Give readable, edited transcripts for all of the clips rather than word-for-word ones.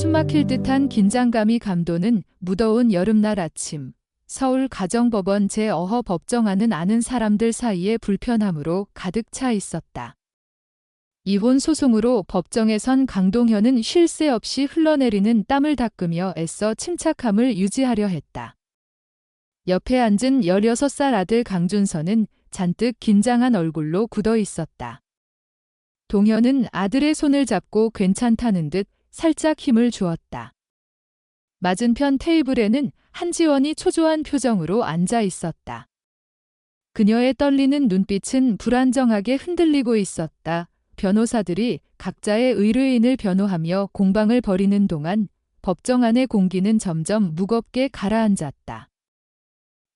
숨막힐 듯한 긴장감이 감도는 무더운 여름날 아침. 서울 가정법원 제5호 법정안은 아는 사람들 사이의 불편함으로 가득 차 있었다. 이혼 소송으로 법정에 선 강동현은 쉴 새 없이 흘러내리는 땀을 닦으며 애써 침착함을 유지하려 했다. 옆에 앉은 16살 아들 강준서는 잔뜩 긴장한 얼굴로 굳어 있었다. 동현은 아들의 손을 잡고 괜찮다는 듯 살짝 힘을 주었다. 맞은편 테이블에는 한지원이 초조한 표정으로 앉아 있었다. 그녀의 떨리는 눈빛은 불안정하게 흔들리고 있었다. 변호사들이 각자의 의뢰인을 변호하며 공방을 벌이는 동안 법정 안의 공기는 점점 무겁게 가라앉았다.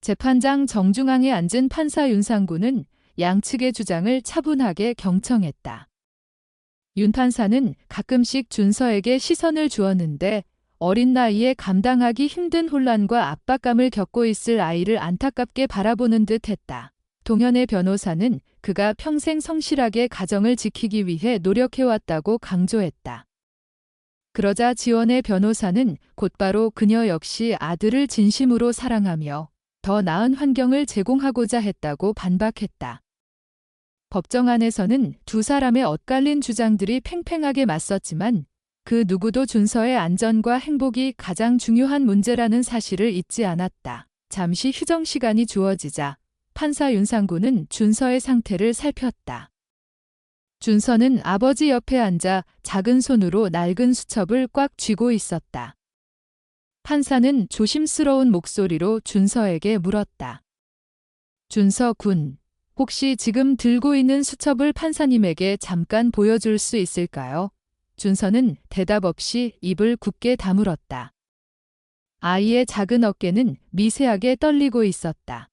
재판장 정중앙에 앉은 판사 윤상구는 양측의 주장을 차분하게 경청했다. 윤 판사는 가끔씩 준서에게 시선을 주었는데 어린 나이에 감당하기 힘든 혼란과 압박감을 겪고 있을 아이를 안타깝게 바라보는 듯 했다. 동현의 변호사는 그가 평생 성실하게 가정을 지키기 위해 노력해왔다고 강조했다. 그러자 지원의 변호사는 곧바로 그녀 역시 아들을 진심으로 사랑하며 더 나은 환경을 제공하고자 했다고 반박했다. 법정 안에서는 두 사람의 엇갈린 주장들이 팽팽하게 맞섰지만 그 누구도 준서의 안전과 행복이 가장 중요한 문제라는 사실을 잊지 않았다. 잠시 휴정 시간이 주어지자 판사 윤상구는 준서의 상태를 살폈다. 준서는 아버지 옆에 앉아 작은 손으로 낡은 수첩을 꽉 쥐고 있었다. 판사는 조심스러운 목소리로 준서에게 물었다. 준서 군, 혹시 지금 들고 있는 수첩을 판사님에게 잠깐 보여줄 수 있을까요? 준서는 대답 없이 입을 굳게 다물었다. 아이의 작은 어깨는 미세하게 떨리고 있었다.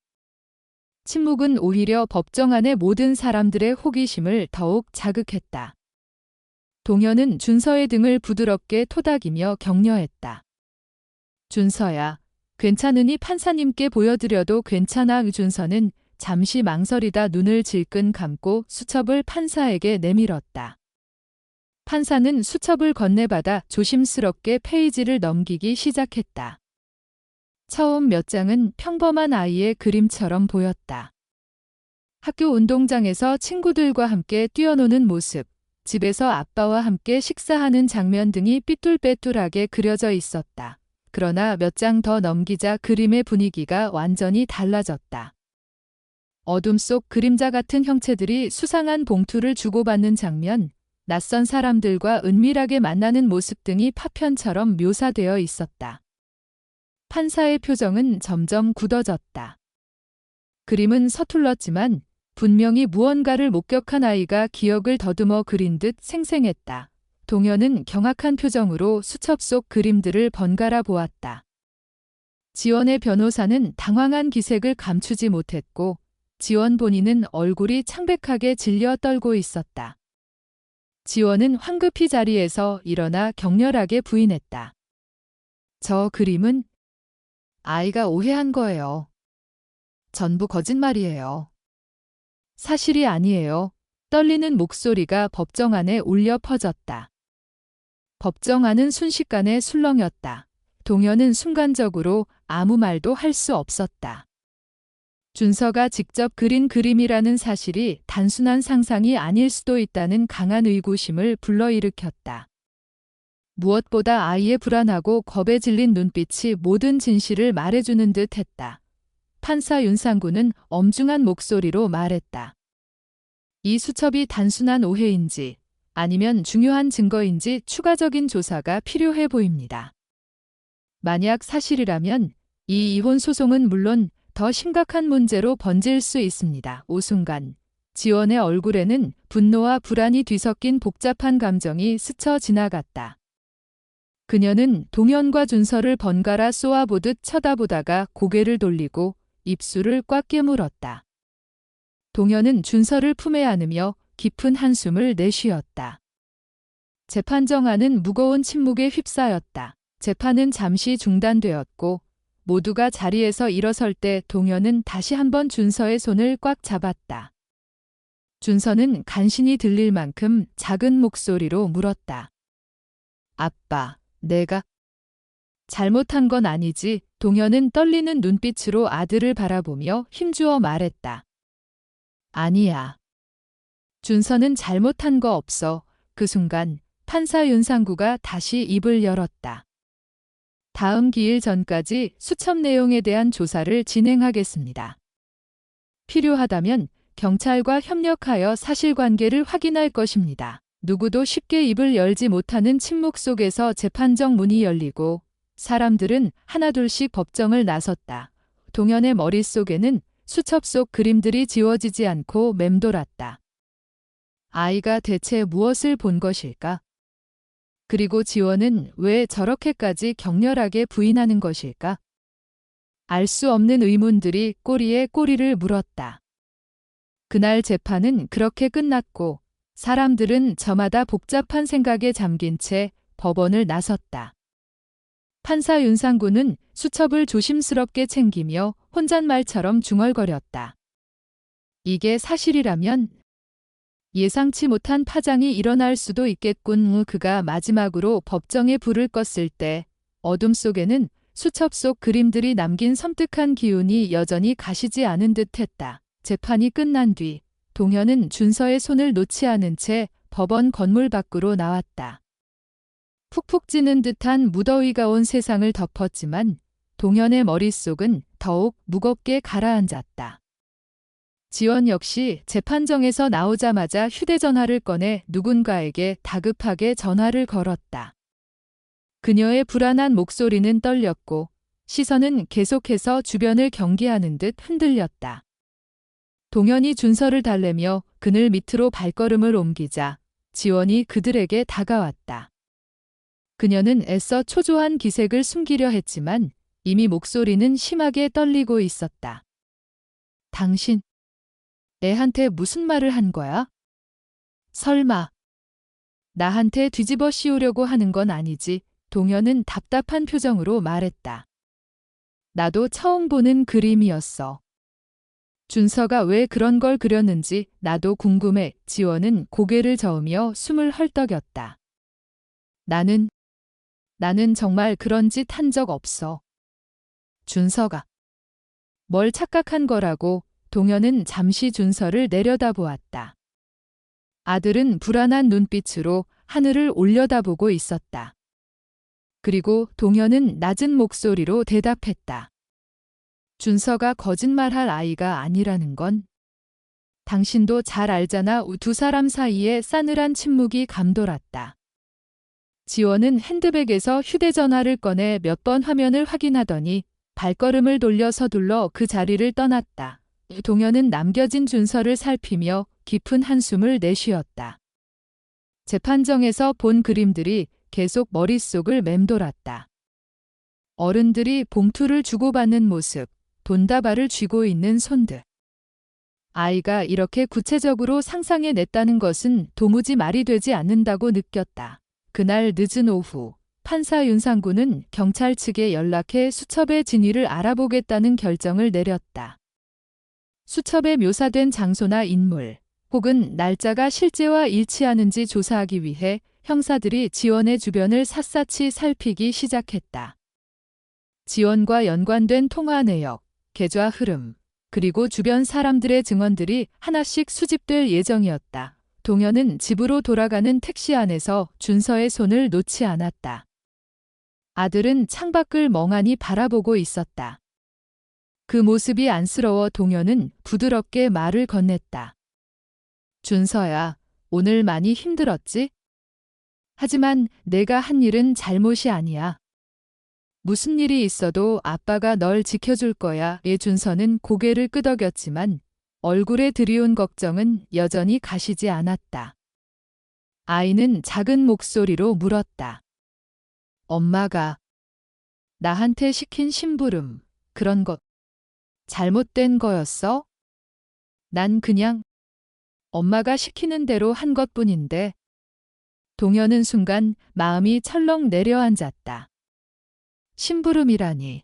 침묵은 오히려 법정 안의 모든 사람들의 호기심을 더욱 자극했다. 동현은 준서의 등을 부드럽게 토닥이며 격려했다. 준서야, 괜찮으니 판사님께 보여드려도 괜찮아. 준서는 잠시 망설이다 눈을 질끈 감고 수첩을 판사에게 내밀었다. 판사는 수첩을 건네받아 조심스럽게 페이지를 넘기기 시작했다. 처음 몇 장은 평범한 아이의 그림처럼 보였다. 학교 운동장에서 친구들과 함께 뛰어노는 모습, 집에서 아빠와 함께 식사하는 장면 등이 삐뚤빼뚤하게 그려져 있었다. 그러나 몇 장 더 넘기자 그림의 분위기가 완전히 달라졌다. 어둠 속 그림자 같은 형체들이 수상한 봉투를 주고받는 장면, 낯선 사람들과 은밀하게 만나는 모습 등이 파편처럼 묘사되어 있었다. 판사의 표정은 점점 굳어졌다. 그림은 서툴렀지만 분명히 무언가를 목격한 아이가 기억을 더듬어 그린 듯 생생했다. 동현은 경악한 표정으로 수첩 속 그림들을 번갈아 보았다. 지원의 변호사는 당황한 기색을 감추지 못했고 지원 본인은 얼굴이 창백하게 질려 떨고 있었다. 지원은 황급히 자리에서 일어나 격렬하게 부인했다. 저 그림은 아이가 오해한 거예요. 전부 거짓말이에요. 사실이 아니에요. 떨리는 목소리가 법정 안에 울려 퍼졌다. 법정 안은 순식간에 술렁였다. 동현은 순간적으로 아무 말도 할 수 없었다. 준서가 직접 그린 그림이라는 사실이 단순한 상상이 아닐 수도 있다는 강한 의구심을 불러일으켰다. 무엇보다 아이의 불안하고 겁에 질린 눈빛이 모든 진실을 말해주는 듯 했다. 판사 윤상구는 엄중한 목소리로 말했다. 이 수첩이 단순한 오해인지 아니면 중요한 증거인지 추가적인 조사가 필요해 보입니다. 만약 사실이라면 이 이혼 소송은 물론 더 심각한 문제로 번질 수 있습니다. 오순간 지원의 얼굴에는 분노와 불안이 뒤섞인 복잡한 감정이 스쳐 지나갔다. 그녀는 동현과 준서를 번갈아 쏘아보듯 쳐다보다가 고개를 돌리고 입술을 꽉 깨물었다. 동현은 준서를 품에 안으며 깊은 한숨을 내쉬었다. 재판정 안은 무거운 침묵에 휩싸였다. 재판은 잠시 중단되었고 모두가 자리에서 일어설 때 동현은 다시 한번 준서의 손을 꽉 잡았다. 준서는 간신히 들릴 만큼 작은 목소리로 물었다. 아빠, 내가 잘못한 건 아니지. 동현은 떨리는 눈빛으로 아들을 바라보며 힘주어 말했다. 아니야. 준서는 잘못한 거 없어. 그 순간 판사 윤상구가 다시 입을 열었다. 다음 기일 전까지 수첩 내용에 대한 조사를 진행하겠습니다. 필요하다면 경찰과 협력하여 사실관계를 확인할 것입니다. 누구도 쉽게 입을 열지 못하는 침묵 속에서 재판정 문이 열리고 사람들은 하나둘씩 법정을 나섰다. 동현의 머릿속에는 수첩 속 그림들이 지워지지 않고 맴돌았다. 아이가 대체 무엇을 본 것일까? 그리고 지원은 왜 저렇게까지 격렬하게 부인하는 것일까? 알 수 없는 의문들이 꼬리에 꼬리를 물었다. 그날 재판은 그렇게 끝났고 사람들은 저마다 복잡한 생각에 잠긴 채 법원을 나섰다. 판사 윤상구는 수첩을 조심스럽게 챙기며 혼잣말처럼 중얼거렸다. 이게 사실이라면 예상치 못한 파장이 일어날 수도 있겠군. 그가 마지막으로 법정에 불을 껐을 때 어둠 속에는 수첩 속 그림들이 남긴 섬뜩한 기운이 여전히 가시지 않은 듯했다. 재판이 끝난 뒤 동현은 준서의 손을 놓지 않은 채 법원 건물 밖으로 나왔다. 푹푹 찌는 듯한 무더위가 온 세상을 덮었지만 동현의 머릿속은 더욱 무겁게 가라앉았다. 지원 역시 재판정에서 나오자마자 휴대전화를 꺼내 누군가에게 다급하게 전화를 걸었다. 그녀의 불안한 목소리는 떨렸고 시선은 계속해서 주변을 경계하는 듯 흔들렸다. 동현이 준서를 달래며 그늘 밑으로 발걸음을 옮기자 지원이 그들에게 다가왔다. 그녀는 애써 초조한 기색을 숨기려 했지만 이미 목소리는 심하게 떨리고 있었다. 당신, 애한테 무슨 말을 한 거야? 설마 나한테 뒤집어 씌우려고 하는 건 아니지? 동현은 답답한 표정으로 말했다. 나도 처음 보는 그림이었어. 준서가 왜 그런 걸 그렸는지 나도 궁금해. 지원은 고개를 저으며 숨을 헐떡였다. 나는 정말 그런 짓 한 적 없어. 준서가 뭘 착각한 거라고. 동현은 잠시 준서를 내려다보았다. 아들은 불안한 눈빛으로 하늘을 올려다보고 있었다. 그리고 동현은 낮은 목소리로 대답했다. 준서가 거짓말할 아이가 아니라는 건 당신도 잘 알잖아. 두 사람 사이에 싸늘한 침묵이 감돌았다. 지원은 핸드백에서 휴대전화를 꺼내 몇 번 화면을 확인하더니 발걸음을 돌려 서둘러 그 자리를 떠났다. 동현은 남겨진 준서를 살피며 깊은 한숨을 내쉬었다. 재판정에서 본 그림들이 계속 머릿속을 맴돌았다. 어른들이 봉투를 주고받는 모습, 돈다발을 쥐고 있는 손들. 아이가 이렇게 구체적으로 상상해냈다는 것은 도무지 말이 되지 않는다고 느꼈다. 그날 늦은 오후, 판사 윤상구는 경찰 측에 연락해 수첩의 진위를 알아보겠다는 결정을 내렸다. 수첩에 묘사된 장소나 인물, 혹은 날짜가 실제와 일치하는지 조사하기 위해 형사들이 지원의 주변을 샅샅이 살피기 시작했다. 지원과 연관된 통화 내역, 계좌 흐름, 그리고 주변 사람들의 증언들이 하나씩 수집될 예정이었다. 동현은 집으로 돌아가는 택시 안에서 준서의 손을 놓지 않았다. 아들은 창밖을 멍하니 바라보고 있었다. 그 모습이 안쓰러워 동현은 부드럽게 말을 건넸다. 준서야, 오늘 많이 힘들었지? 하지만 내가 한 일은 잘못이 아니야. 무슨 일이 있어도 아빠가 널 지켜줄 거야. 준서는 고개를 끄덕였지만 얼굴에 드리운 걱정은 여전히 가시지 않았다. 아이는 작은 목소리로 물었다. 엄마가 나한테 시킨 심부름, 그런 것 잘못된 거였어? 난 그냥 엄마가 시키는 대로 한 것뿐인데. 동현은 순간 마음이 철렁 내려앉았다. 심부름이라니.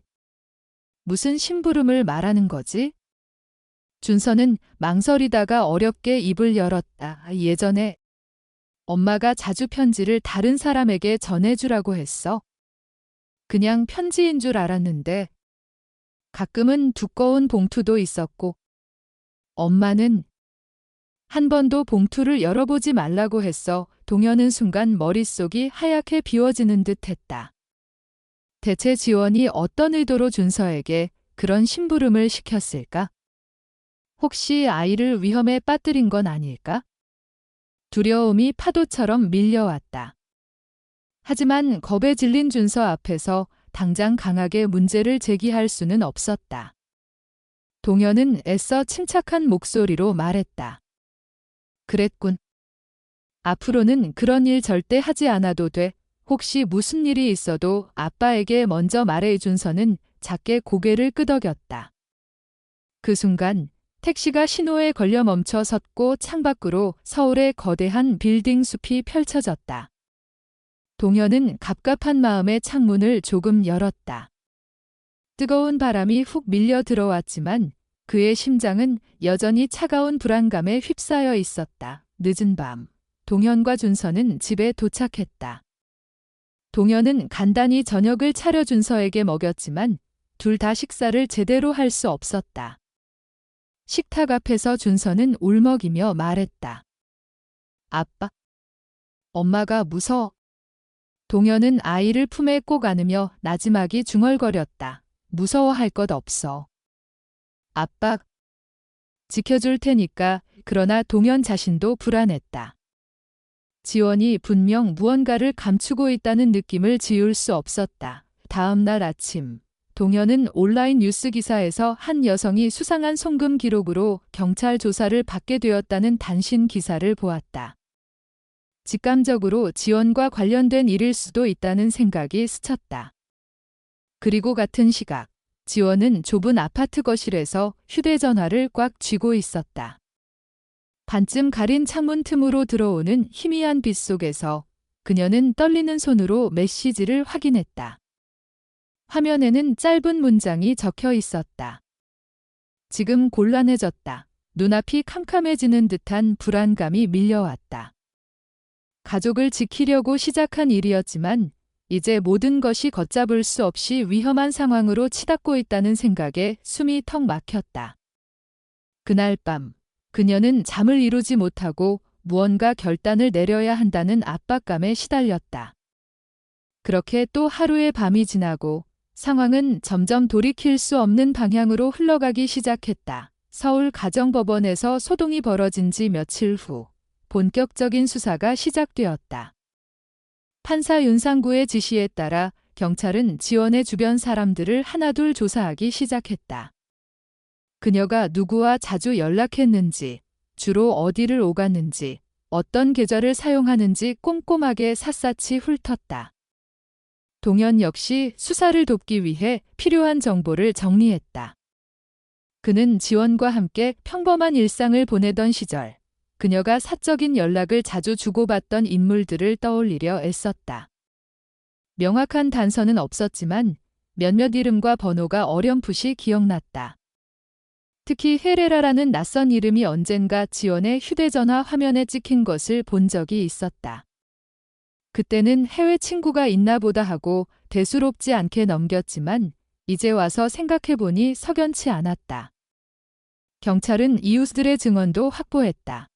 무슨 심부름을 말하는 거지? 준서는 망설이다가 어렵게 입을 열었다. 예전에 엄마가 자주 편지를 다른 사람에게 전해주라고 했어. 그냥 편지인 줄 알았는데 가끔은 두꺼운 봉투도 있었고 엄마는 한 번도 봉투를 열어보지 말라고 했어. 동현은 순간 머릿속이 하얗게 비워지는 듯 했다. 대체 지원이 어떤 의도로 준서에게 그런 심부름을 시켰을까? 혹시 아이를 위험에 빠뜨린 건 아닐까? 두려움이 파도처럼 밀려왔다. 하지만 겁에 질린 준서 앞에서 당장 강하게 문제를 제기할 수는 없었다. 동현은 애써 침착한 목소리로 말했다. 그랬군. 앞으로는 그런 일 절대 하지 않아도 돼. 혹시 무슨 일이 있어도 아빠에게 먼저 말해. 준서는 작게 고개를 끄덕였다. 그 순간 택시가 신호에 걸려 멈춰 섰고 창밖으로 서울의 거대한 빌딩 숲이 펼쳐졌다. 동현은 갑갑한 마음에 창문을 조금 열었다. 뜨거운 바람이 훅 밀려 들어왔지만 그의 심장은 여전히 차가운 불안감에 휩싸여 있었다. 늦은 밤, 동현과 준서는 집에 도착했다. 동현은 간단히 저녁을 차려 준서에게 먹였지만 둘 다 식사를 제대로 할 수 없었다. 식탁 앞에서 준서는 울먹이며 말했다. 아빠, 엄마가 무서워. 동현은 아이를 품에 꼭 안으며 나지막이 중얼거렸다. 무서워할 것 없어. 아빠, 지켜줄 테니까. 그러나 동현 자신도 불안했다. 지원이 분명 무언가를 감추고 있다는 느낌을 지울 수 없었다. 다음 날 아침, 동현은 온라인 뉴스 기사에서 한 여성이 수상한 송금 기록으로 경찰 조사를 받게 되었다는 단신 기사를 보았다. 직감적으로 지원과 관련된 일일 수도 있다는 생각이 스쳤다. 그리고 같은 시각, 지원은 좁은 아파트 거실에서 휴대전화를 꽉 쥐고 있었다. 반쯤 가린 창문 틈으로 들어오는 희미한 빛 속에서 그녀는 떨리는 손으로 메시지를 확인했다. 화면에는 짧은 문장이 적혀 있었다. 지금 곤란해졌다. 눈앞이 캄캄해지는 듯한 불안감이 밀려왔다. 가족을 지키려고 시작한 일이었지만 이제 모든 것이 걷잡을 수 없이 위험한 상황으로 치닫고 있다는 생각에 숨이 턱 막혔다. 그날 밤, 그녀는 잠을 이루지 못하고 무언가 결단을 내려야 한다는 압박감에 시달렸다. 그렇게 또 하루의 밤이 지나고 상황은 점점 돌이킬 수 없는 방향으로 흘러가기 시작했다. 서울 가정법원에서 소동이 벌어진 지 며칠 후 본격적인 수사가 시작되었다. 판사 윤상구의 지시에 따라 경찰은 지원의 주변 사람들을 하나둘 조사하기 시작했다. 그녀가 누구와 자주 연락했는지, 주로 어디를 오갔는지, 어떤 계좌를 사용하는지 꼼꼼하게 샅샅이 훑었다. 동현 역시 수사를 돕기 위해 필요한 정보를 정리했다. 그는 지원과 함께 평범한 일상을 보내던 시절, 그녀가 사적인 연락을 자주 주고받던 인물들을 떠올리려 애썼다. 명확한 단서는 없었지만 몇몇 이름과 번호가 어렴풋이 기억났다. 특히 헤레라라는 낯선 이름이 언젠가 지원의 휴대전화 화면에 찍힌 것을 본 적이 있었다. 그때는 해외 친구가 있나 보다 하고 대수롭지 않게 넘겼지만 이제 와서 생각해보니 석연치 않았다. 경찰은 이웃들의 증언도 확보했다.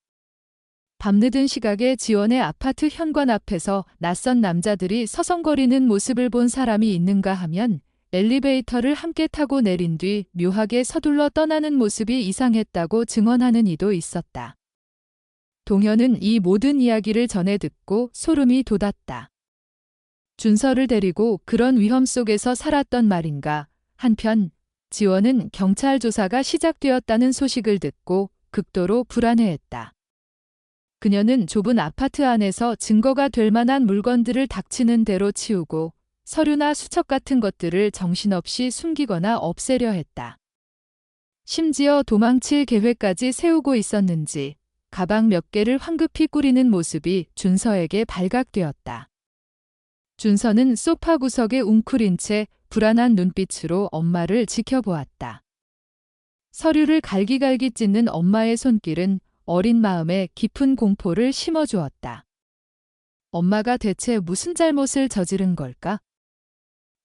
밤늦은 시각에 지원의 아파트 현관 앞에서 낯선 남자들이 서성거리는 모습을 본 사람이 있는가 하면 엘리베이터를 함께 타고 내린 뒤 묘하게 서둘러 떠나는 모습이 이상했다고 증언하는 이도 있었다. 동현은 이 모든 이야기를 전해 듣고 소름이 돋았다. 준서를 데리고 그런 위험 속에서 살았던 말인가. 한편 지원은 경찰 조사가 시작되었다는 소식을 듣고 극도로 불안해했다. 그녀는 좁은 아파트 안에서 증거가 될 만한 물건들을 닥치는 대로 치우고 서류나 수첩 같은 것들을 정신없이 숨기거나 없애려 했다. 심지어 도망칠 계획까지 세우고 있었는지 가방 몇 개를 황급히 꾸리는 모습이 준서에게 발각되었다. 준서는 소파 구석에 웅크린 채 불안한 눈빛으로 엄마를 지켜보았다. 서류를 갈기갈기 찢는 엄마의 손길은 어린 마음에 깊은 공포를 심어주었다. 엄마가 대체 무슨 잘못을 저지른 걸까?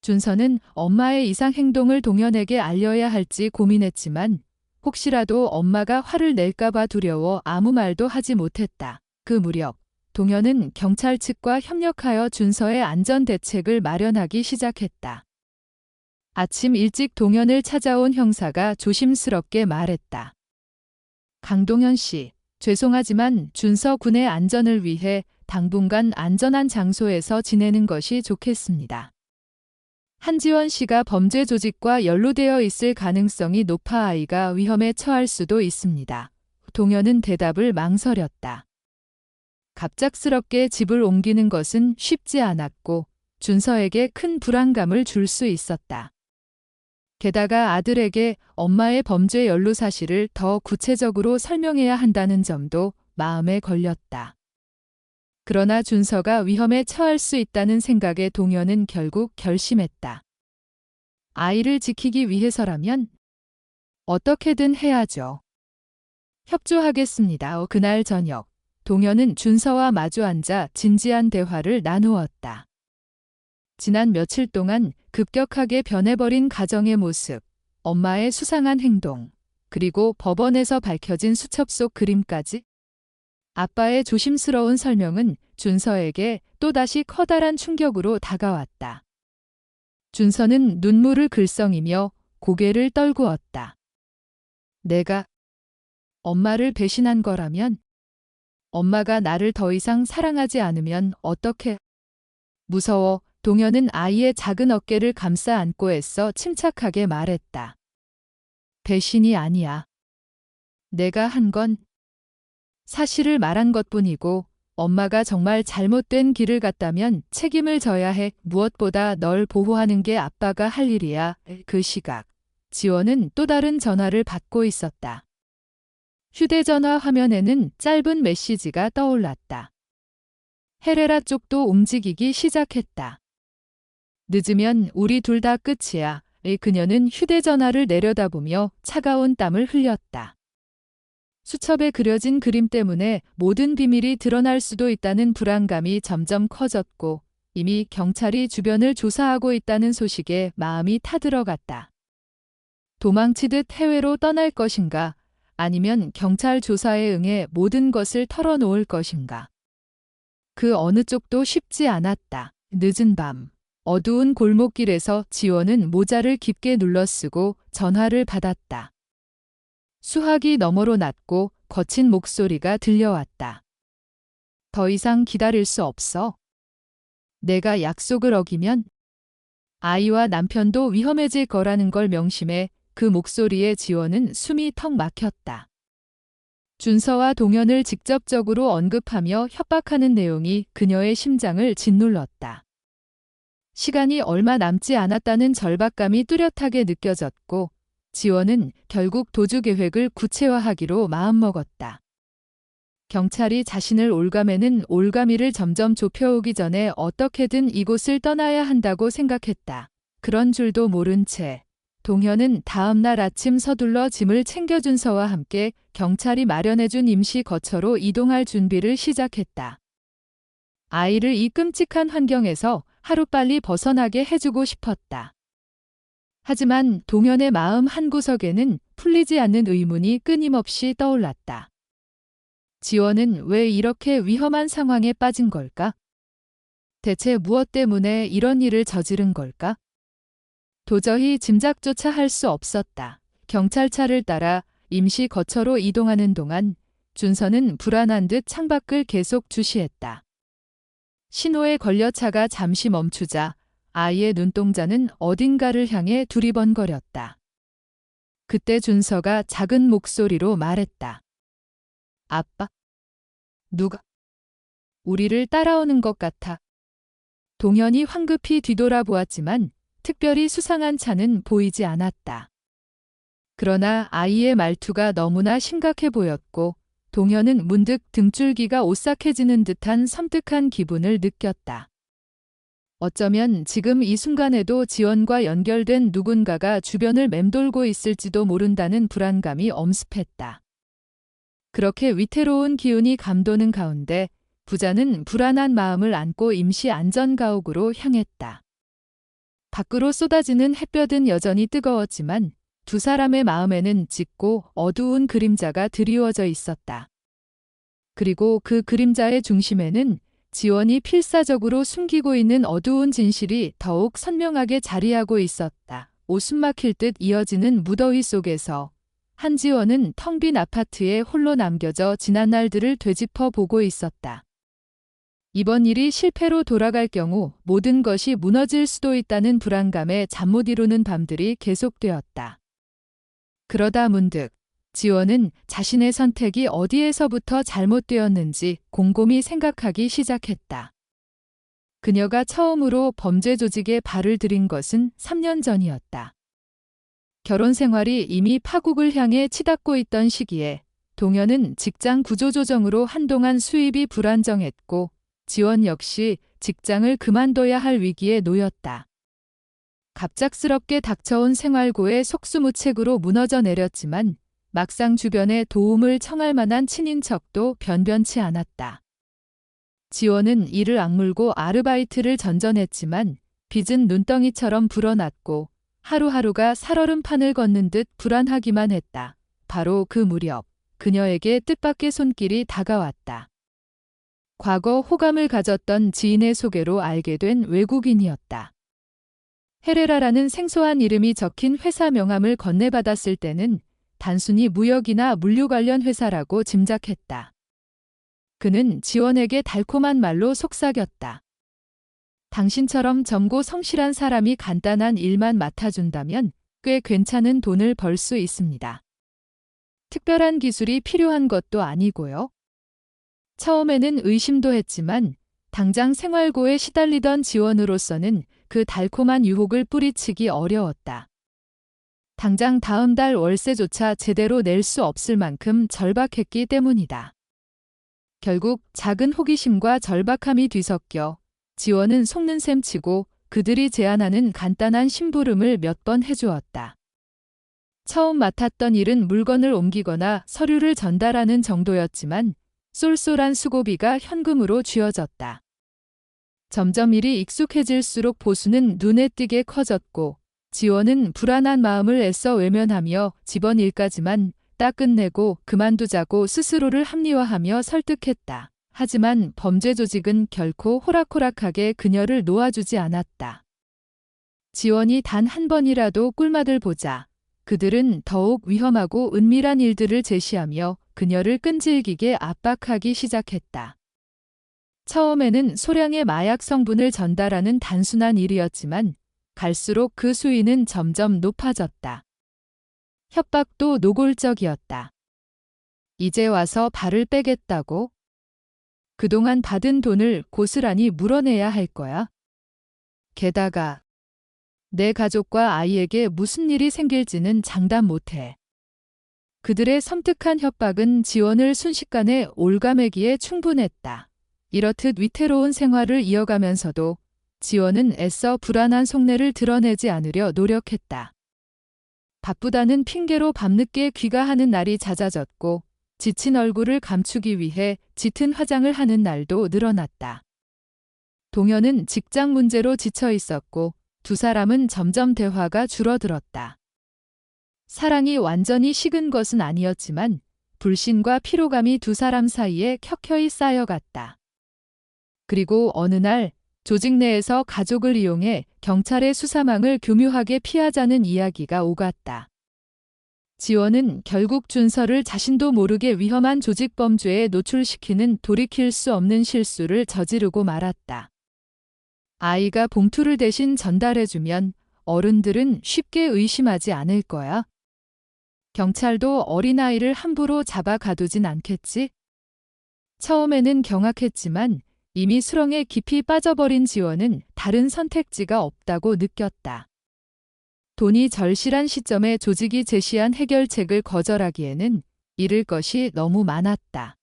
준서는 엄마의 이상 행동을 동현에게 알려야 할지 고민했지만 혹시라도 엄마가 화를 낼까봐 두려워 아무 말도 하지 못했다. 그 무렵 동현은 경찰 측과 협력하여 준서의 안전 대책을 마련하기 시작했다. 아침 일찍 동현을 찾아온 형사가 조심스럽게 말했다. 강동현 씨, 죄송하지만 준서 군의 안전을 위해 당분간 안전한 장소에서 지내는 것이 좋겠습니다. 한지원 씨가 범죄 조직과 연루되어 있을 가능성이 높아 아이가 위험에 처할 수도 있습니다. 동현은 대답을 망설였다. 갑작스럽게 집을 옮기는 것은 쉽지 않았고 준서에게 큰 불안감을 줄 수 있었다. 게다가 아들에게 엄마의 범죄 연루 사실을 더 구체적으로 설명해야 한다는 점도 마음에 걸렸다. 그러나 준서가 위험에 처할 수 있다는 생각에 동현은 결국 결심했다. 아이를 지키기 위해서라면 어떻게든 해야죠. 협조하겠습니다. 그날 저녁, 동현은 준서와 마주 앉아 진지한 대화를 나누었다. 지난 며칠 동안 급격하게 변해버린 가정의 모습, 엄마의 수상한 행동, 그리고 법원에서 밝혀진 수첩 속 그림까지 아빠의 조심스러운 설명은 준서에게 또다시 커다란 충격으로 다가왔다. 준서는 눈물을 글썽이며 고개를 떨구었다. 내가 엄마를 배신한 거라면, 엄마가 나를 더 이상 사랑하지 않으면 어떻게? 무서워. 동현은 아이의 작은 어깨를 감싸 안고 애써 침착하게 말했다. 배신이 아니야. 내가 한 건 사실을 말한 것뿐이고 엄마가 정말 잘못된 길을 갔다면 책임을 져야 해. 무엇보다 널 보호하는 게 아빠가 할 일이야. 그 시각, 지원은 또 다른 전화를 받고 있었다. 휴대전화 화면에는 짧은 메시지가 떠올랐다. 헤레라 쪽도 움직이기 시작했다. 늦으면 우리 둘 다 끝이야. 그녀는 휴대전화를 내려다보며 차가운 땀을 흘렸다. 수첩에 그려진 그림 때문에 모든 비밀이 드러날 수도 있다는 불안감이 점점 커졌고 이미 경찰이 주변을 조사하고 있다는 소식에 마음이 타들어갔다. 도망치듯 해외로 떠날 것인가, 아니면 경찰 조사에 응해 모든 것을 털어놓을 것인가. 그 어느 쪽도 쉽지 않았다. 늦은 밤, 어두운 골목길에서 지원은 모자를 깊게 눌러쓰고 전화를 받았다. 수화기 너머로 낮고 거친 목소리가 들려왔다. 더 이상 기다릴 수 없어. 내가 약속을 어기면 아이와 남편도 위험해질 거라는 걸 명심해. 그 목소리에 지원은 숨이 턱 막혔다. 준서와 동현을 직접적으로 언급하며 협박하는 내용이 그녀의 심장을 짓눌렀다. 시간이 얼마 남지 않았다는 절박감이 뚜렷하게 느껴졌고 지원은 결국 도주 계획을 구체화하기로 마음먹었다. 경찰이 자신을 올가매는 올가미를 점점 좁혀오기 전에 어떻게든 이곳을 떠나야 한다고 생각했다. 그런 줄도 모른 채 동현은 다음 날 아침 서둘러 짐을 챙겨 준서와 함께 경찰이 마련해준 임시 거처로 이동할 준비를 시작했다. 아이를 이 끔찍한 환경에서 하루빨리 벗어나게 해주고 싶었다. 하지만 동현의 마음 한구석에는 풀리지 않는 의문이 끊임없이 떠올랐다. 지원은 왜 이렇게 위험한 상황에 빠진 걸까? 대체 무엇 때문에 이런 일을 저지른 걸까? 도저히 짐작조차 할 수 없었다. 경찰차를 따라 임시 거처로 이동하는 동안 준서는 불안한 듯 창밖을 계속 주시했다. 신호에 걸려 차가 잠시 멈추자 아이의 눈동자는 어딘가를 향해 두리번거렸다. 그때 준서가 작은 목소리로 말했다. 아빠? 누가? 우리를 따라오는 것 같아. 동현이 황급히 뒤돌아보았지만 특별히 수상한 차는 보이지 않았다. 그러나 아이의 말투가 너무나 심각해 보였고 동현은 문득 등줄기가 오싹해지는 듯한 섬뜩한 기분을 느꼈다. 어쩌면 지금 이 순간에도 지원과 연결된 누군가가 주변을 맴돌고 있을지도 모른다는 불안감이 엄습했다. 그렇게 위태로운 기운이 감도는 가운데 부자는 불안한 마음을 안고 임시 안전가옥으로 향했다. 밖으로 쏟아지는 햇볕은 여전히 뜨거웠지만 두 사람의 마음에는 짙고 어두운 그림자가 드리워져 있었다. 그리고 그 그림자의 중심에는 지원이 필사적으로 숨기고 있는 어두운 진실이 더욱 선명하게 자리하고 있었다. 웃음 막힐 듯 이어지는 무더위 속에서 한지원은 텅 빈 아파트에 홀로 남겨져 지난 날들을 되짚어 보고 있었다. 이번 일이 실패로 돌아갈 경우 모든 것이 무너질 수도 있다는 불안감에 잠 못 이루는 밤들이 계속되었다. 그러다 문득 지원은 자신의 선택이 어디에서부터 잘못되었는지 곰곰이 생각하기 시작했다. 그녀가 처음으로 범죄 조직에 발을 들인 것은 3년 전이었다. 결혼 생활이 이미 파국을 향해 치닫고 있던 시기에 동현은 직장 구조조정으로 한동안 수입이 불안정했고 지원 역시 직장을 그만둬야 할 위기에 놓였다. 갑작스럽게 닥쳐온 생활고에 속수무책으로 무너져 내렸지만 막상 주변에 도움을 청할 만한 친인척도 변변치 않았다. 지원은 이를 악물고 아르바이트를 전전했지만 빚은 눈덩이처럼 불어났고 하루하루가 살얼음판을 걷는 듯 불안하기만 했다. 바로 그 무렵 그녀에게 뜻밖의 손길이 다가왔다. 과거 호감을 가졌던 지인의 소개로 알게 된 외국인이었다. 헤레라라는 생소한 이름이 적힌 회사 명함을 건네받았을 때는 단순히 무역이나 물류 관련 회사라고 짐작했다. 그는 지원에게 달콤한 말로 속삭였다. 당신처럼 젊고 성실한 사람이 간단한 일만 맡아준다면 꽤 괜찮은 돈을 벌 수 있습니다. 특별한 기술이 필요한 것도 아니고요. 처음에는 의심도 했지만 당장 생활고에 시달리던 지원으로서는 그 달콤한 유혹을 뿌리치기 어려웠다. 당장 다음 달 월세조차 제대로 낼 수 없을 만큼 절박했기 때문이다. 결국 작은 호기심과 절박함이 뒤섞여 지원은 속는 셈 치고 그들이 제안하는 간단한 심부름을 몇 번 해주었다. 처음 맡았던 일은 물건을 옮기거나 서류를 전달하는 정도였지만 쏠쏠한 수고비가 현금으로 쥐어졌다. 점점 일이 익숙해질수록 보수는 눈에 띄게 커졌고 지원은 불안한 마음을 애써 외면하며 집안일까지만 딱 끝내고 그만두자고 스스로를 합리화하며 설득했다. 하지만 범죄 조직은 결코 호락호락하게 그녀를 놓아주지 않았다. 지원이 단 한 번이라도 꿀맛을 보자 그들은 더욱 위험하고 은밀한 일들을 제시하며 그녀를 끈질기게 압박하기 시작했다. 처음에는 소량의 마약 성분을 전달하는 단순한 일이었지만 갈수록 그 수위는 점점 높아졌다. 협박도 노골적이었다. 이제 와서 발을 빼겠다고? 그동안 받은 돈을 고스란히 물어내야 할 거야. 게다가 내 가족과 아이에게 무슨 일이 생길지는 장담 못해. 그들의 섬뜩한 협박은 지원을 순식간에 올가매기에 충분했다. 이렇듯 위태로운 생활을 이어가면서도 지원은 애써 불안한 속내를 드러내지 않으려 노력했다. 바쁘다는 핑계로 밤늦게 귀가하는 날이 잦아졌고 지친 얼굴을 감추기 위해 짙은 화장을 하는 날도 늘어났다. 동현은 직장 문제로 지쳐 있었고 두 사람은 점점 대화가 줄어들었다. 사랑이 완전히 식은 것은 아니었지만 불신과 피로감이 두 사람 사이에 켜켜이 쌓여갔다. 그리고 어느 날 조직 내에서 가족을 이용해 경찰의 수사망을 교묘하게 피하자는 이야기가 오갔다. 지원은 결국 준서를 자신도 모르게 위험한 조직 범죄에 노출시키는 돌이킬 수 없는 실수를 저지르고 말았다. 아이가 봉투를 대신 전달해주면 어른들은 쉽게 의심하지 않을 거야. 경찰도 어린아이를 함부로 잡아 가두진 않겠지? 처음에는 경악했지만 이미 수렁에 깊이 빠져버린 지원은 다른 선택지가 없다고 느꼈다. 돈이 절실한 시점에 조직이 제시한 해결책을 거절하기에는 잃을 것이 너무 많았다.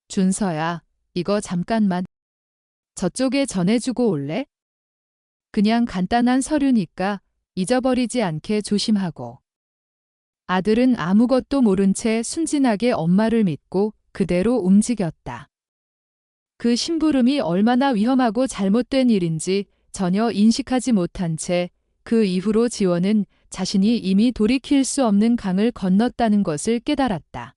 준서야, 이거 잠깐만. 저쪽에 전해주고 올래? 그냥 간단한 서류니까 잊어버리지 않게 조심하고. 아들은 아무것도 모른 채 순진하게 엄마를 믿고 그대로 움직였다. 그 심부름이 얼마나 위험하고 잘못된 일인지 전혀 인식하지 못한 채 그 이후로 지원은 자신이 이미 돌이킬 수 없는 강을 건넜다는 것을 깨달았다.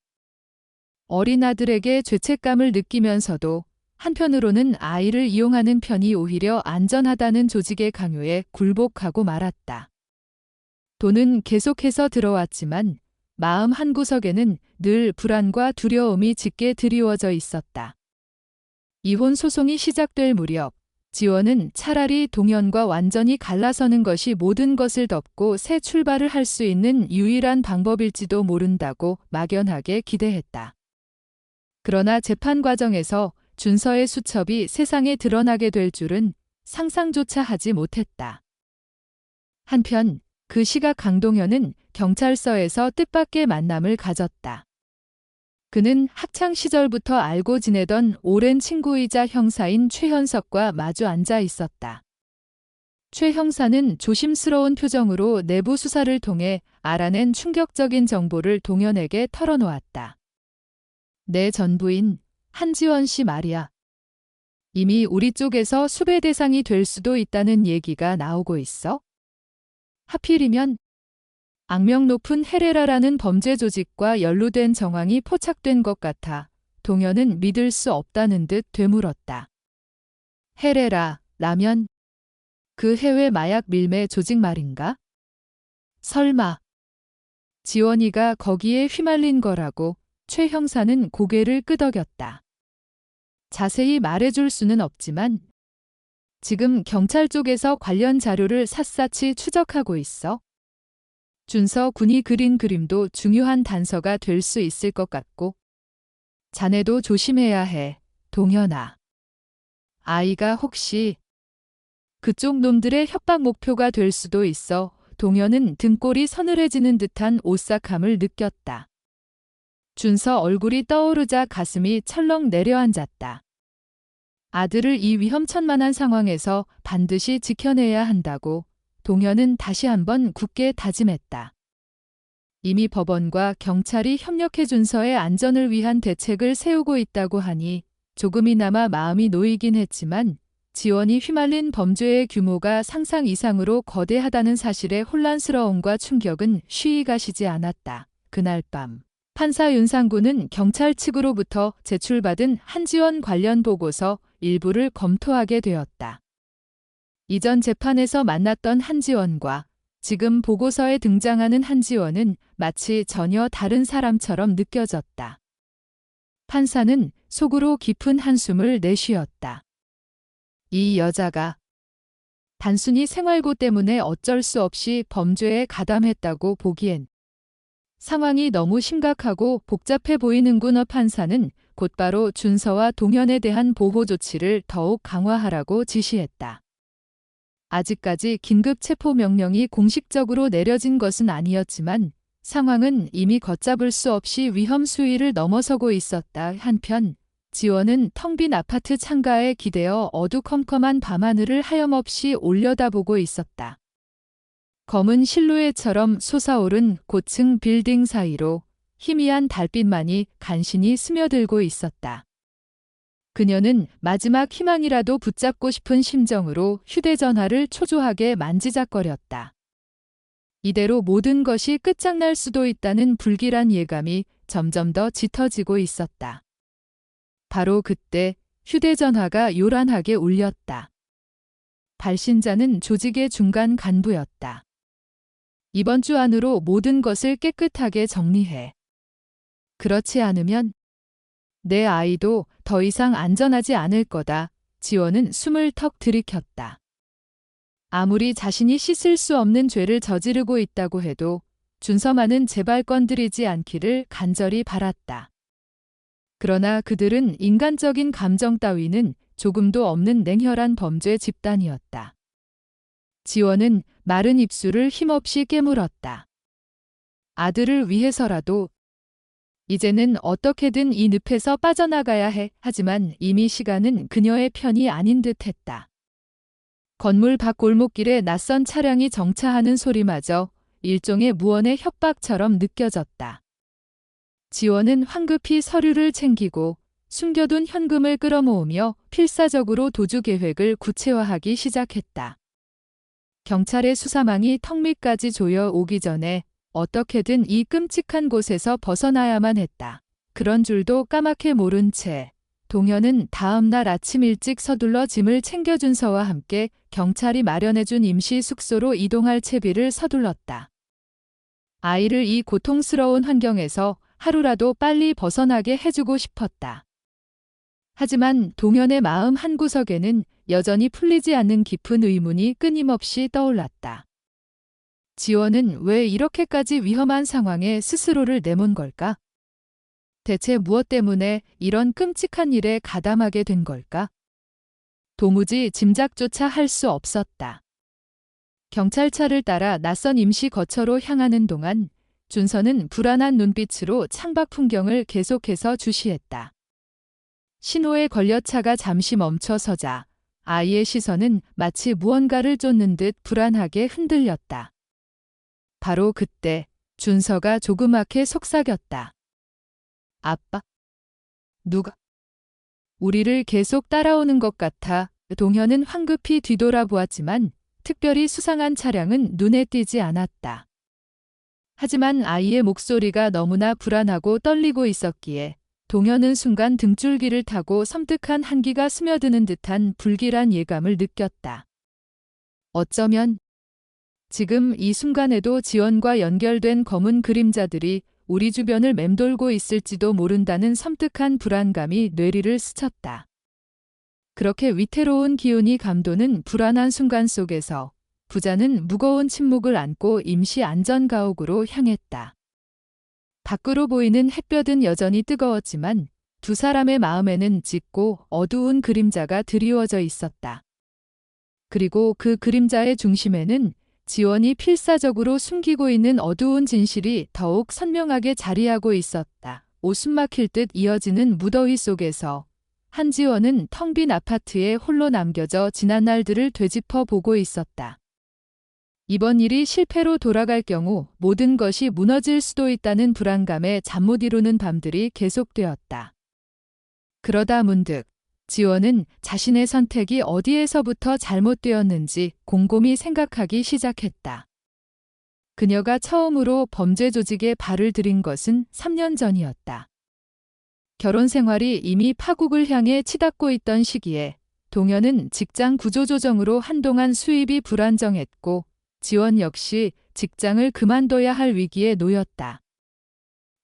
어린 아들에게 죄책감을 느끼면서도 한편으로는 아이를 이용하는 편이 오히려 안전하다는 조직의 강요에 굴복하고 말았다. 돈은 계속해서 들어왔지만 마음 한구석에는 늘 불안과 두려움이 짙게 드리워져 있었다. 이혼 소송이 시작될 무렵 지원은 차라리 동현과 완전히 갈라서는 것이 모든 것을 덮고 새 출발을 할 수 있는 유일한 방법일지도 모른다고 막연하게 기대했다. 그러나 재판 과정에서 준서의 수첩이 세상에 드러나게 될 줄은 상상조차 하지 못했다. 한편 그 시각 강동현은 경찰서에서 뜻밖의 만남을 가졌다. 그는 학창 시절부터 알고 지내던 오랜 친구이자 형사인 최현석과 마주 앉아 있었다. 최 형사는 조심스러운 표정으로 내부 수사를 통해 알아낸 충격적인 정보를 동현에게 털어놓았다. 내 전부인 한지원 씨 말이야. 이미 우리 쪽에서 수배 대상이 될 수도 있다는 얘기가 나오고 있어. 하필이면 악명 높은 헤레라라는 범죄 조직과 연루된 정황이 포착된 것 같아 동현은 믿을 수 없다는 듯 되물었다. 헤레라라면 그 해외 마약 밀매 조직 말인가? 설마 지원이가 거기에 휘말린 거라고 최 형사는 고개를 끄덕였다. 자세히 말해줄 수는 없지만 지금 경찰 쪽에서 관련 자료를 샅샅이 추적하고 있어. 준서 군이 그린 그림도 중요한 단서가 될 수 있을 것 같고. 자네도 조심해야 해, 동현아. 아이가 혹시 그쪽 놈들의 협박 목표가 될 수도 있어. 동현은 등골이 서늘해지는 듯한 오싹함을 느꼈다. 준서 얼굴이 떠오르자 가슴이 철렁 내려앉았다. 아들을 이 위험천만한 상황에서 반드시 지켜내야 한다고 동현은 다시 한번 굳게 다짐했다. 이미 법원과 경찰이 협력해 준서의 안전을 위한 대책을 세우고 있다고 하니 조금이나마 마음이 놓이긴 했지만 지원이 휘말린 범죄의 규모가 상상 이상으로 거대하다는 사실의 혼란스러움과 충격은 쉬이 가시지 않았다. 그날 밤 판사 윤상구는 경찰 측으로부터 제출받은 한지원 관련 보고서 일부를 검토하게 되었다. 이전 재판에서 만났던 한지원과 지금 보고서에 등장하는 한지원은 마치 전혀 다른 사람처럼 느껴졌다. 판사는 속으로 깊은 한숨을 내쉬었다. 이 여자가 단순히 생활고 때문에 어쩔 수 없이 범죄에 가담했다고 보기엔 상황이 너무 심각하고 복잡해 보이는구나. 판사는 곧바로 준서와 동현에 대한 보호 조치를 더욱 강화하라고 지시했다. 아직까지 긴급 체포 명령이 공식적으로 내려진 것은 아니었지만 상황은 이미 걷잡을 수 없이 위험 수위를 넘어서고 있었다. 한편 지원은 텅 빈 아파트 창가에 기대어 어두컴컴한 밤하늘을 하염없이 올려다보고 있었다. 검은 실루엣처럼 솟아오른 고층 빌딩 사이로 희미한 달빛만이 간신히 스며들고 있었다. 그녀는 마지막 희망이라도 붙잡고 싶은 심정으로 휴대전화를 초조하게 만지작거렸다. 이대로 모든 것이 끝장날 수도 있다는 불길한 예감이 점점 더 짙어지고 있었다. 바로 그때 휴대전화가 요란하게 울렸다. 발신자는 조직의 중간 간부였다. 이번 주 안으로 모든 것을 깨끗하게 정리해. 그렇지 않으면 내 아이도 더 이상 안전하지 않을 거다. 지원은 숨을 턱 들이켰다. 아무리 자신이 씻을 수 없는 죄를 저지르고 있다고 해도 준서만은 제발 건드리지 않기를 간절히 바랐다. 그러나 그들은 인간적인 감정 따위는 조금도 없는 냉혈한 범죄 집단이었다. 지원은 마른 입술을 힘없이 깨물었다. 아들을 위해서라도 이제는 어떻게든 이 늪에서 빠져나가야 해. 하지만 이미 시간은 그녀의 편이 아닌 듯했다. 건물 밖 골목길에 낯선 차량이 정차하는 소리마저 일종의 무언의 협박처럼 느껴졌다. 지원은 황급히 서류를 챙기고 숨겨둔 현금을 끌어모으며 필사적으로 도주 계획을 구체화하기 시작했다. 경찰의 수사망이 턱 밑까지 조여 오기 전에 어떻게든 이 끔찍한 곳에서 벗어나야만 했다. 그런 줄도 까맣게 모른 채 동현은 다음 날 아침 일찍 서둘러 짐을 챙겨 준서와 함께 경찰이 마련해준 임시 숙소로 이동할 채비를 서둘렀다. 아이를 이 고통스러운 환경에서 하루라도 빨리 벗어나게 해주고 싶었다. 하지만 동현의 마음 한구석에는 여전히 풀리지 않는 깊은 의문이 끊임없이 떠올랐다. 지원은 왜 이렇게까지 위험한 상황에 스스로를 내몬 걸까? 대체 무엇 때문에 이런 끔찍한 일에 가담하게 된 걸까? 도무지 짐작조차 할 수 없었다. 경찰차를 따라 낯선 임시 거처로 향하는 동안 준서는 불안한 눈빛으로 창밖 풍경을 계속해서 주시했다. 신호에 걸려 차가 잠시 멈춰서자 아이의 시선은 마치 무언가를 쫓는 듯 불안하게 흔들렸다. 바로 그때 준서가 조그맣게 속삭였다. 아빠? 누가? 우리를 계속 따라오는 것 같아 동현은 황급히 뒤돌아보았지만 특별히 수상한 차량은 눈에 띄지 않았다. 하지만 아이의 목소리가 너무나 불안하고 떨리고 있었기에 동현은 순간 등줄기를 타고 섬뜩한 한기가 스며드는 듯한 불길한 예감을 느꼈다. 어쩌면 지금 이 순간에도 지원과 연결된 검은 그림자들이 우리 주변을 맴돌고 있을지도 모른다는 섬뜩한 불안감이 뇌리를 스쳤다. 그렇게 위태로운 기운이 감도는 불안한 순간 속에서 부자는 무거운 침묵을 안고 임시 안전가옥으로 향했다. 밖으로 보이는 햇볕은 여전히 뜨거웠지만 두 사람의 마음에는 짙고 어두운 그림자가 드리워져 있었다. 그리고 그 그림자의 중심에는 지원이 필사적으로 숨기고 있는 어두운 진실이 더욱 선명하게 자리하고 있었다. 오숨 막힐 듯 이어지는 무더위 속에서 한지원은 텅 빈 아파트에 홀로 남겨져 지난 날들을 되짚어 보고 있었다. 이번 일이 실패로 돌아갈 경우 모든 것이 무너질 수도 있다는 불안감에 잠 못 이루는 밤들이 계속되었다. 그러다 문득 지원은 자신의 선택이 어디에서부터 잘못되었는지 곰곰이 생각하기 시작했다. 그녀가 처음으로 범죄 조직에 발을 들인 것은 3년 전이었다. 결혼 생활이 이미 파국을 향해 치닫고 있던 시기에 동현은 직장 구조조정으로 한동안 수입이 불안정했고 지원 역시 직장을 그만둬야 할 위기에 놓였다.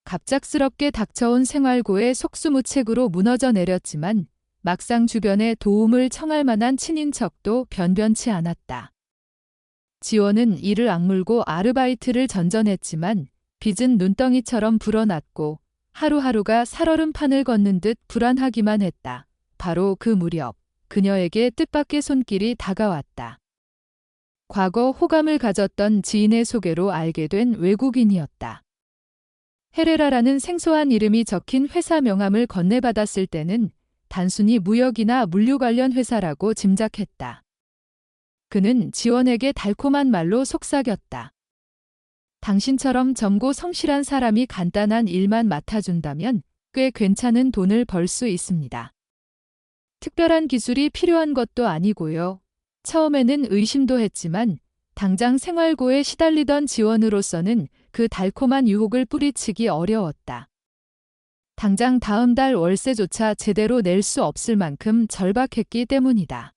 갑작스럽게 닥쳐온 생활고에 속수무책으로 무너져 내렸지만 막상 주변에 도움을 청할 만한 친인척도 변변치 않았다. 지원은 이를 악물고 아르바이트를 전전했지만 빚은 눈덩이처럼 불어났고 하루하루가 살얼음판을 걷는 듯 불안하기만 했다. 바로 그 무렵 그녀에게 뜻밖의 손길이 다가왔다. 과거 호감을 가졌던 지인의 소개로 알게 된 외국인이었다. 헤레라라는 생소한 이름이 적힌 회사 명함을 건네받았을 때는 단순히 무역이나 물류 관련 회사라고 짐작했다. 그는 지원에게 달콤한 말로 속삭였다. 당신처럼 젊고 성실한 사람이 간단한 일만 맡아준다면 꽤 괜찮은 돈을 벌 수 있습니다. 특별한 기술이 필요한 것도 아니고요. 처음에는 의심도 했지만 당장 생활고에 시달리던 지원으로서는 그 달콤한 유혹을 뿌리치기 어려웠다. 당장 다음 달 월세조차 제대로 낼 수 없을 만큼 절박했기 때문이다.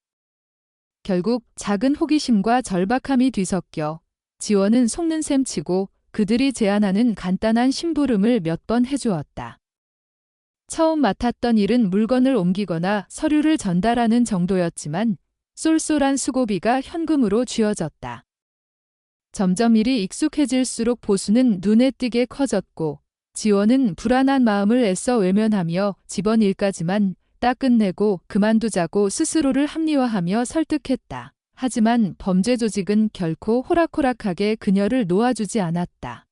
결국 작은 호기심과 절박함이 뒤섞여 지원은 속는 셈 치고 그들이 제안하는 간단한 심부름을 몇 번 해주었다. 처음 맡았던 일은 물건을 옮기거나 서류를 전달하는 정도였지만 쏠쏠한 수고비가 현금으로 쥐어졌다. 점점 일이 익숙해질수록 보수는 눈에 띄게 커졌고 지원은 불안한 마음을 애써 외면하며 집안일까지만 딱 끝내고 그만두자고 스스로를 합리화하며 설득했다. 하지만 범죄 조직은 결코 호락호락하게 그녀를 놓아주지 않았다.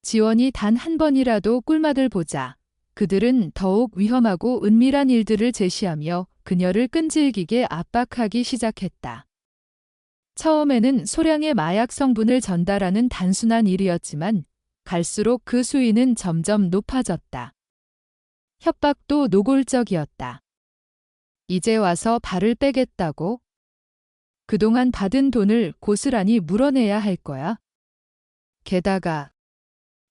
지원이 단 한 번이라도 꿀맛을 보자 그들은 더욱 위험하고 은밀한 일들을 제시하며 그녀를 끈질기게 압박하기 시작했다. 처음에는 소량의 마약 성분을 전달하는 단순한 일이었지만 갈수록 그 수위는 점점 높아졌다. 협박도 노골적이었다. 이제 와서 발을 빼겠다고? 그동안 받은 돈을 고스란히 물어내야 할 거야. 게다가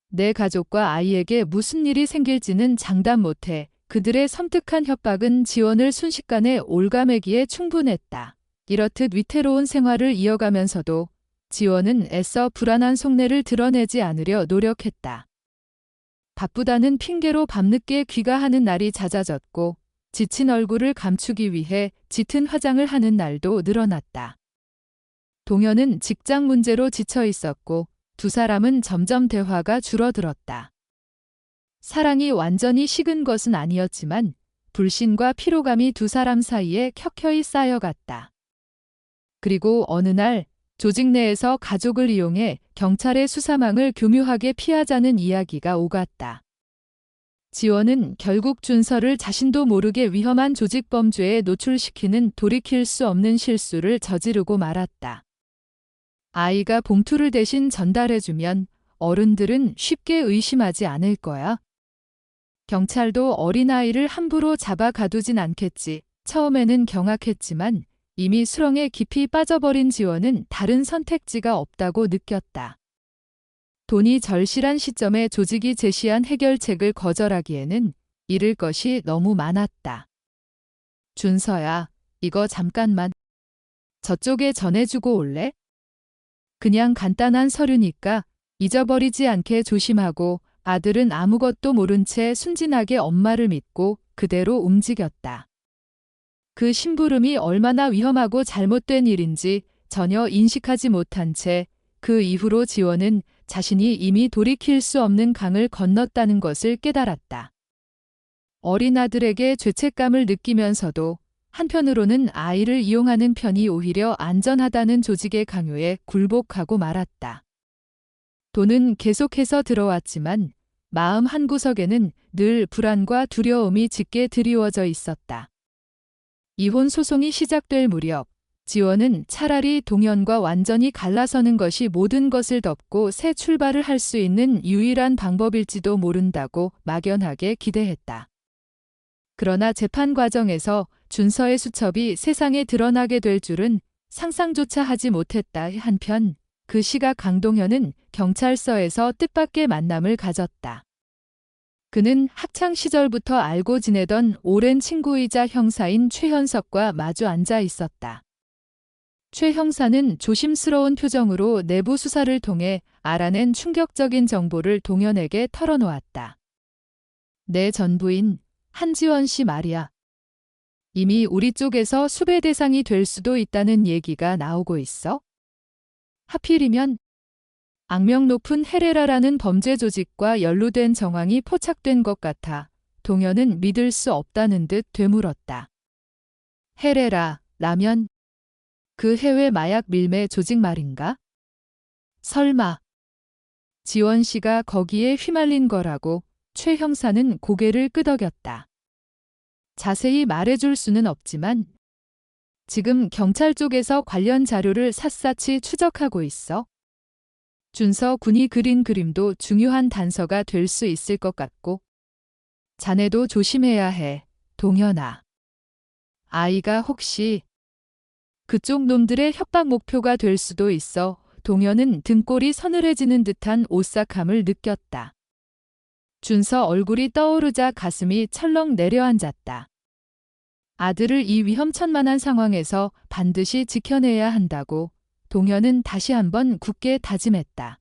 내 가족과 아이에게 무슨 일이 생길지는 장담 못해. 그들의 섬뜩한 협박은 지원을 순식간에 올가매기에 충분했다. 이렇듯 위태로운 생활을 이어가면서도 지원은 애써 불안한 속내를 드러내지 않으려 노력했다. 바쁘다는 핑계로 밤늦게 귀가하는 날이 잦아졌고 지친 얼굴을 감추기 위해 짙은 화장을 하는 날도 늘어났다. 동현은 직장 문제로 지쳐 있었고 두 사람은 점점 대화가 줄어들었다. 사랑이 완전히 식은 것은 아니었지만 불신과 피로감이 두 사람 사이에 켜켜이 쌓여갔다. 그리고 어느 날 조직 내에서 가족을 이용해 경찰의 수사망을 교묘하게 피하자는 이야기가 오갔다. 지원은 결국 준서를 자신도 모르게 위험한 조직 범죄에 노출시키는 돌이킬 수 없는 실수를 저지르고 말았다. 아이가 봉투를 대신 전달해주면 어른들은 쉽게 의심하지 않을 거야. 경찰도 어린아이를 함부로 잡아 가두진 않겠지. 처음에는 경악했지만 이미 수렁에 깊이 빠져버린 지원은 다른 선택지가 없다고 느꼈다. 돈이 절실한 시점에 조직이 제시한 해결책을 거절하기에는 잃을 것이 너무 많았다. 준서야, 이거 잠깐만. 저쪽에 전해주고 올래? 그냥 간단한 서류니까 잊어버리지 않게 조심하고. 아들은 아무것도 모른 채 순진하게 엄마를 믿고 그대로 움직였다. 그 심부름이 얼마나 위험하고 잘못된 일인지 전혀 인식하지 못한 채 그 이후로 지원은 자신이 이미 돌이킬 수 없는 강을 건넜다는 것을 깨달았다. 어린 아들에게 죄책감을 느끼면서도 한편으로는 아이를 이용하는 편이 오히려 안전하다는 조직의 강요에 굴복하고 말았다. 돈은 계속해서 들어왔지만 마음 한구석에는 늘 불안과 두려움이 짙게 드리워져 있었다. 이혼 소송이 시작될 무렵 지원은 차라리 동현과 완전히 갈라서는 것이 모든 것을 덮고 새 출발을 할 수 있는 유일한 방법일지도 모른다고 막연하게 기대했다. 그러나 재판 과정에서 준서의 수첩이 세상에 드러나게 될 줄은 상상조차 하지 못했다. 한편 그 시각 강동현은 경찰서에서 뜻밖의 만남을 가졌다. 그는 학창 시절부터 알고 지내던 오랜 친구이자 형사인 최현석과 마주 앉아 있었다. 최 형사는 조심스러운 표정으로 내부 수사를 통해 알아낸 충격적인 정보를 동현에게 털어놓았다. 내 전부인 한지원 씨 말이야. 이미 우리 쪽에서 수배 대상이 될 수도 있다는 얘기가 나오고 있어. 하필이면 악명 높은 헤레라라는 범죄 조직과 연루된 정황이 포착된 것 같아 동현은 믿을 수 없다는 듯 되물었다. 헤레라라면 그 해외 마약 밀매 조직 말인가? 설마 지원 씨가 거기에 휘말린 거라고? 최 형사는 고개를 끄덕였다. 자세히 말해줄 수는 없지만 지금 경찰 쪽에서 관련 자료를 샅샅이 추적하고 있어. 준서 군이 그린 그림도 중요한 단서가 될 수 있을 것 같고. 자네도 조심해야 해, 동현아. 아이가 혹시 그쪽 놈들의 협박 목표가 될 수도 있어. 동현은 등골이 서늘해지는 듯한 오싹함을 느꼈다. 준서 얼굴이 떠오르자 가슴이 철렁 내려앉았다. 아들을 이 위험천만한 상황에서 반드시 지켜내야 한다고 동현은 다시 한번 굳게 다짐했다.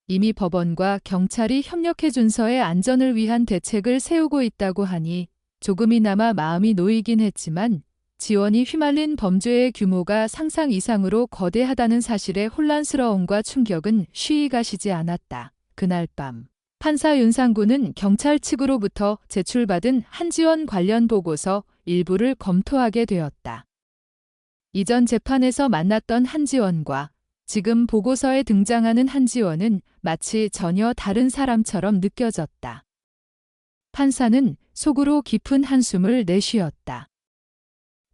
이미 법원과 경찰이 협력해 준서의 안전을 위한 대책을 세우고 있다고 하니 조금이나마 마음이 놓이긴 했지만 지원이 휘말린 범죄의 규모가 상상 이상으로 거대하다는 사실의 혼란스러움과 충격은 쉬이 가시지 않았다. 그날 밤 판사 윤상구는 경찰 측으로부터 제출받은 한지원 관련 보고서 일부를 검토하게 되었다. 이전 재판에서 만났던 한지원과 지금 보고서에 등장하는 한지원은 마치 전혀 다른 사람처럼 느껴졌다. 판사는 속으로 깊은 한숨을 내쉬었다.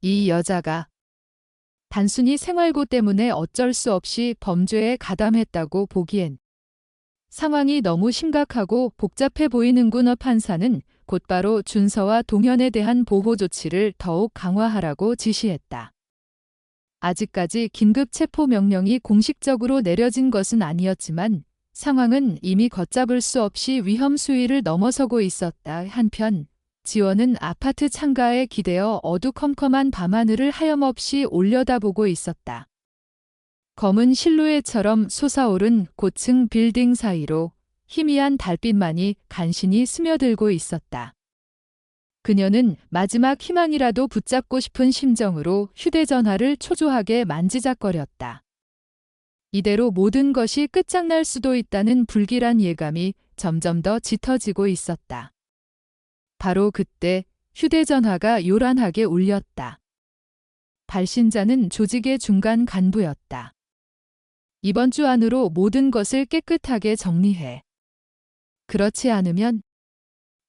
이 여자가 단순히 생활고 때문에 어쩔 수 없이 범죄에 가담했다고 보기엔 상황이 너무 심각하고 복잡해 보이는구나. 판사는 곧바로 준서와 동현에 대한 보호 조치를 더욱 강화하라고 지시했다. 아직까지 긴급 체포 명령이 공식적으로 내려진 것은 아니었지만 상황은 이미 걷잡을 수 없이 위험 수위를 넘어서고 있었다. 한편 지원은 아파트 창가에 기대어 어두컴컴한 밤하늘을 하염없이 올려다보고 있었다. 검은 실루엣처럼 솟아오른 고층 빌딩 사이로 희미한 달빛만이 간신히 스며들고 있었다. 그녀는 마지막 희망이라도 붙잡고 싶은 심정으로 휴대전화를 초조하게 만지작거렸다. 이대로 모든 것이 끝장날 수도 있다는 불길한 예감이 점점 더 짙어지고 있었다. 바로 그때 휴대전화가 요란하게 울렸다. 발신자는 조직의 중간 간부였다. 이번 주 안으로 모든 것을 깨끗하게 정리해. 그렇지 않으면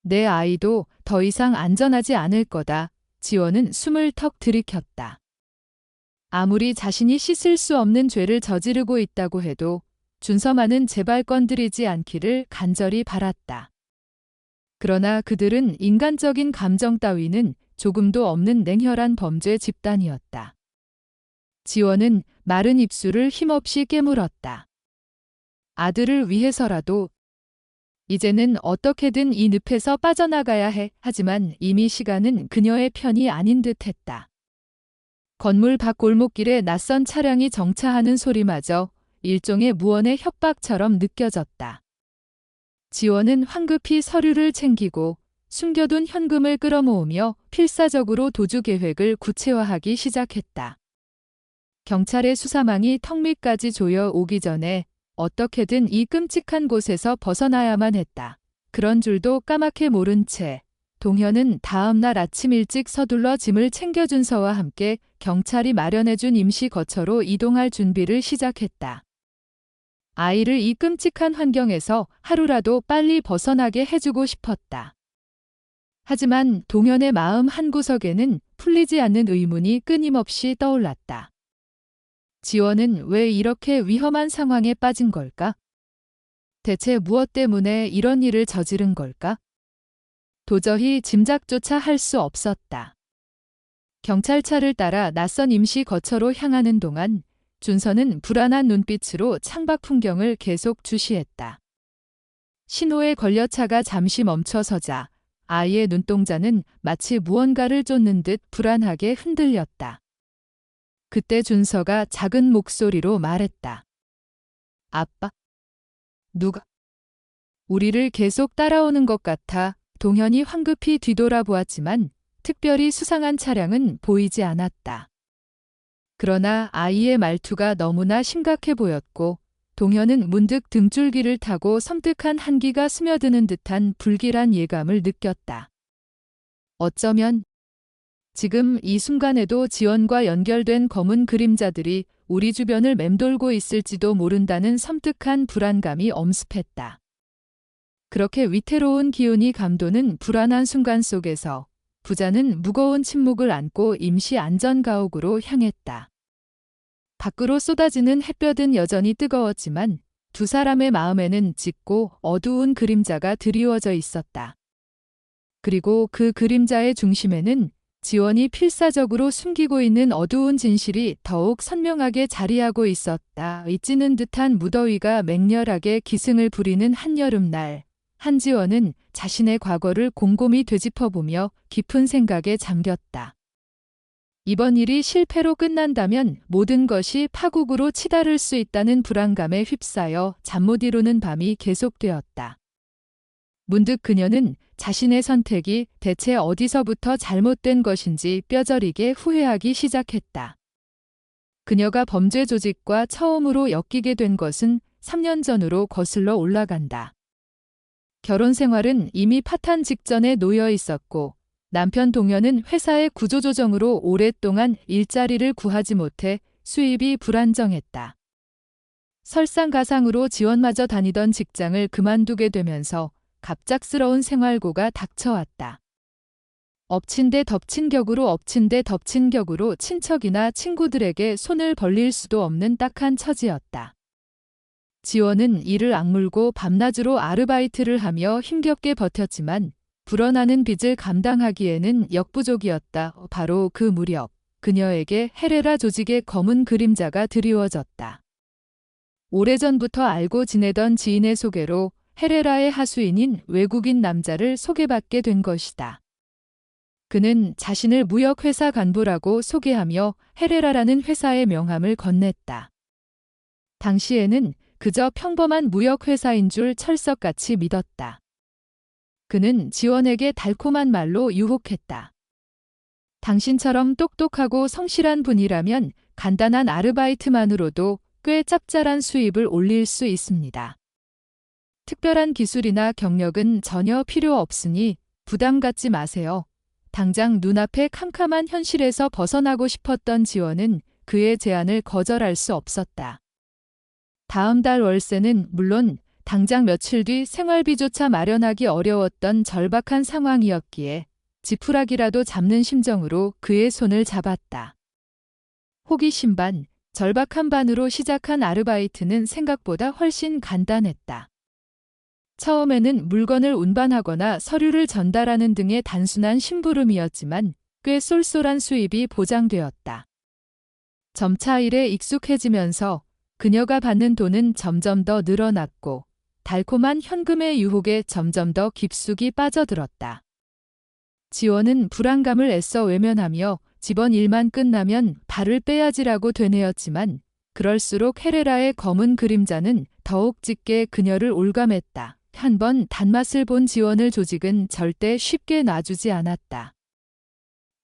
내 아이도 더 이상 안전하지 않을 거다. 지원은 숨을 턱 들이켰다. 아무리 자신이 씻을 수 없는 죄를 저지르고 있다고 해도 준서만은 제발 건드리지 않기를 간절히 바랐다. 그러나 그들은 인간적인 감정 따위는 조금도 없는 냉혈한 범죄 집단이었다. 지원은 마른 입술을 힘없이 깨물었다. 아들을 위해서라도 이제는 어떻게든 이 늪에서 빠져나가야 해. 하지만 이미 시간은 그녀의 편이 아닌 듯했다. 건물 밖 골목길에 낯선 차량이 정차하는 소리마저 일종의 무언의 협박처럼 느껴졌다. 지원은 황급히 서류를 챙기고 숨겨둔 현금을 끌어모으며 필사적으로 도주 계획을 구체화하기 시작했다. 경찰의 수사망이 턱 밑까지 조여 오기 전에 어떻게든 이 끔찍한 곳에서 벗어나야만 했다. 그런 줄도 까맣게 모른 채 동현은 다음 날 아침 일찍 서둘러 짐을 챙겨 준서와 함께 경찰이 마련해준 임시 거처로 이동할 준비를 시작했다. 아이를 이 끔찍한 환경에서 하루라도 빨리 벗어나게 해주고 싶었다. 하지만 동현의 마음 한구석에는 풀리지 않는 의문이 끊임없이 떠올랐다. 지원은 왜 이렇게 위험한 상황에 빠진 걸까? 대체 무엇 때문에 이런 일을 저지른 걸까? 도저히 짐작조차 할 수 없었다. 경찰차를 따라 낯선 임시 거처로 향하는 동안 준서는 불안한 눈빛으로 창밖 풍경을 계속 주시했다. 신호에 걸려 차가 잠시 멈춰서자 아이의 눈동자는 마치 무언가를 쫓는 듯 불안하게 흔들렸다. 그때 준서가 작은 목소리로 말했다. 아빠? 누가? 우리를 계속 따라오는 것 같아. 동현이 황급히 뒤돌아보았지만 특별히 수상한 차량은 보이지 않았다. 그러나 아이의 말투가 너무나 심각해 보였고 동현은 문득 등줄기를 타고 섬뜩한 한기가 스며드는 듯한 불길한 예감을 느꼈다. 어쩌면 지금 이 순간에도 지원과 연결된 검은 그림자들이 우리 주변을 맴돌고 있을지도 모른다는 섬뜩한 불안감이 엄습했다. 그렇게 위태로운 기운이 감도는 불안한 순간 속에서 부자는 무거운 침묵을 안고 임시 안전가옥으로 향했다. 밖으로 쏟아지는 햇볕은 여전히 뜨거웠지만 두 사람의 마음에는 짙고 어두운 그림자가 드리워져 있었다. 그리고 그 그림자의 중심에는 지원이 필사적으로 숨기고 있는 어두운 진실이 더욱 선명하게 자리하고 있었다. 찌는 듯한 무더위가 맹렬하게 기승을 부리는 한여름날, 한지원은 자신의 과거를 곰곰이 되짚어보며 깊은 생각에 잠겼다. 이번 일이 실패로 끝난다면 모든 것이 파국으로 치달을 수 있다는 불안감에 휩싸여 잠 못 이루는 밤이 계속되었다. 문득 그녀는 자신의 선택이 대체 어디서부터 잘못된 것인지 뼈저리게 후회하기 시작했다. 그녀가 범죄 조직과 처음으로 엮이게 된 것은 3년 전으로 거슬러 올라간다. 결혼 생활은 이미 파탄 직전에 놓여 있었고 남편 동현은 회사의 구조조정으로 오랫동안 일자리를 구하지 못해 수입이 불안정했다. 설상가상으로 지원마저 다니던 직장을 그만두게 되면서 갑작스러운 생활고가 닥쳐왔다. 엎친 데 덮친 격으로 엎친 데 덮친 격으로 친척이나 친구들에게 손을 벌릴 수도 없는 딱한 처지였다. 지원은 이를 악물고 밤낮으로 아르바이트를 하며 힘겹게 버텼지만 불어나는 빚을 감당하기에는 역부족이었다. 바로 그 무렵 그녀에게 헤레라 조직의 검은 그림자가 드리워졌다. 오래전부터 알고 지내던 지인의 소개로 헤레라의 하수인인 외국인 남자를 소개받게 된 것이다. 그는 자신을 무역회사 간부라고 소개하며 헤레라라는 회사의 명함을 건넸다. 당시에는 그저 평범한 무역회사인 줄 철석같이 믿었다. 그는 지원에게 달콤한 말로 유혹했다. 당신처럼 똑똑하고 성실한 분이라면 간단한 아르바이트만으로도 꽤 짭짤한 수입을 올릴 수 있습니다. 특별한 기술이나 경력은 전혀 필요 없으니 부담 갖지 마세요. 당장 눈앞의 캄캄한 현실에서 벗어나고 싶었던 지원은 그의 제안을 거절할 수 없었다. 다음 달 월세는 물론 당장 며칠 뒤 생활비조차 마련하기 어려웠던 절박한 상황이었기에 지푸라기라도 잡는 심정으로 그의 손을 잡았다. 호기심 반, 절박한 반으로 시작한 아르바이트는 생각보다 훨씬 간단했다. 처음에는 물건을 운반하거나 서류를 전달하는 등의 단순한 심부름이었지만 꽤 쏠쏠한 수입이 보장되었다. 점차 일에 익숙해지면서 그녀가 받는 돈은 점점 더 늘어났고 달콤한 현금의 유혹에 점점 더 깊숙이 빠져들었다. 지원은 불안감을 애써 외면하며 집안 일만 끝나면 발을 빼야지라고 되뇌었지만 그럴수록 헤레라의 검은 그림자는 더욱 짙게 그녀를 올감했다. 한 번 단맛을 본 지원을 조직은 절대 쉽게 놔주지 않았다.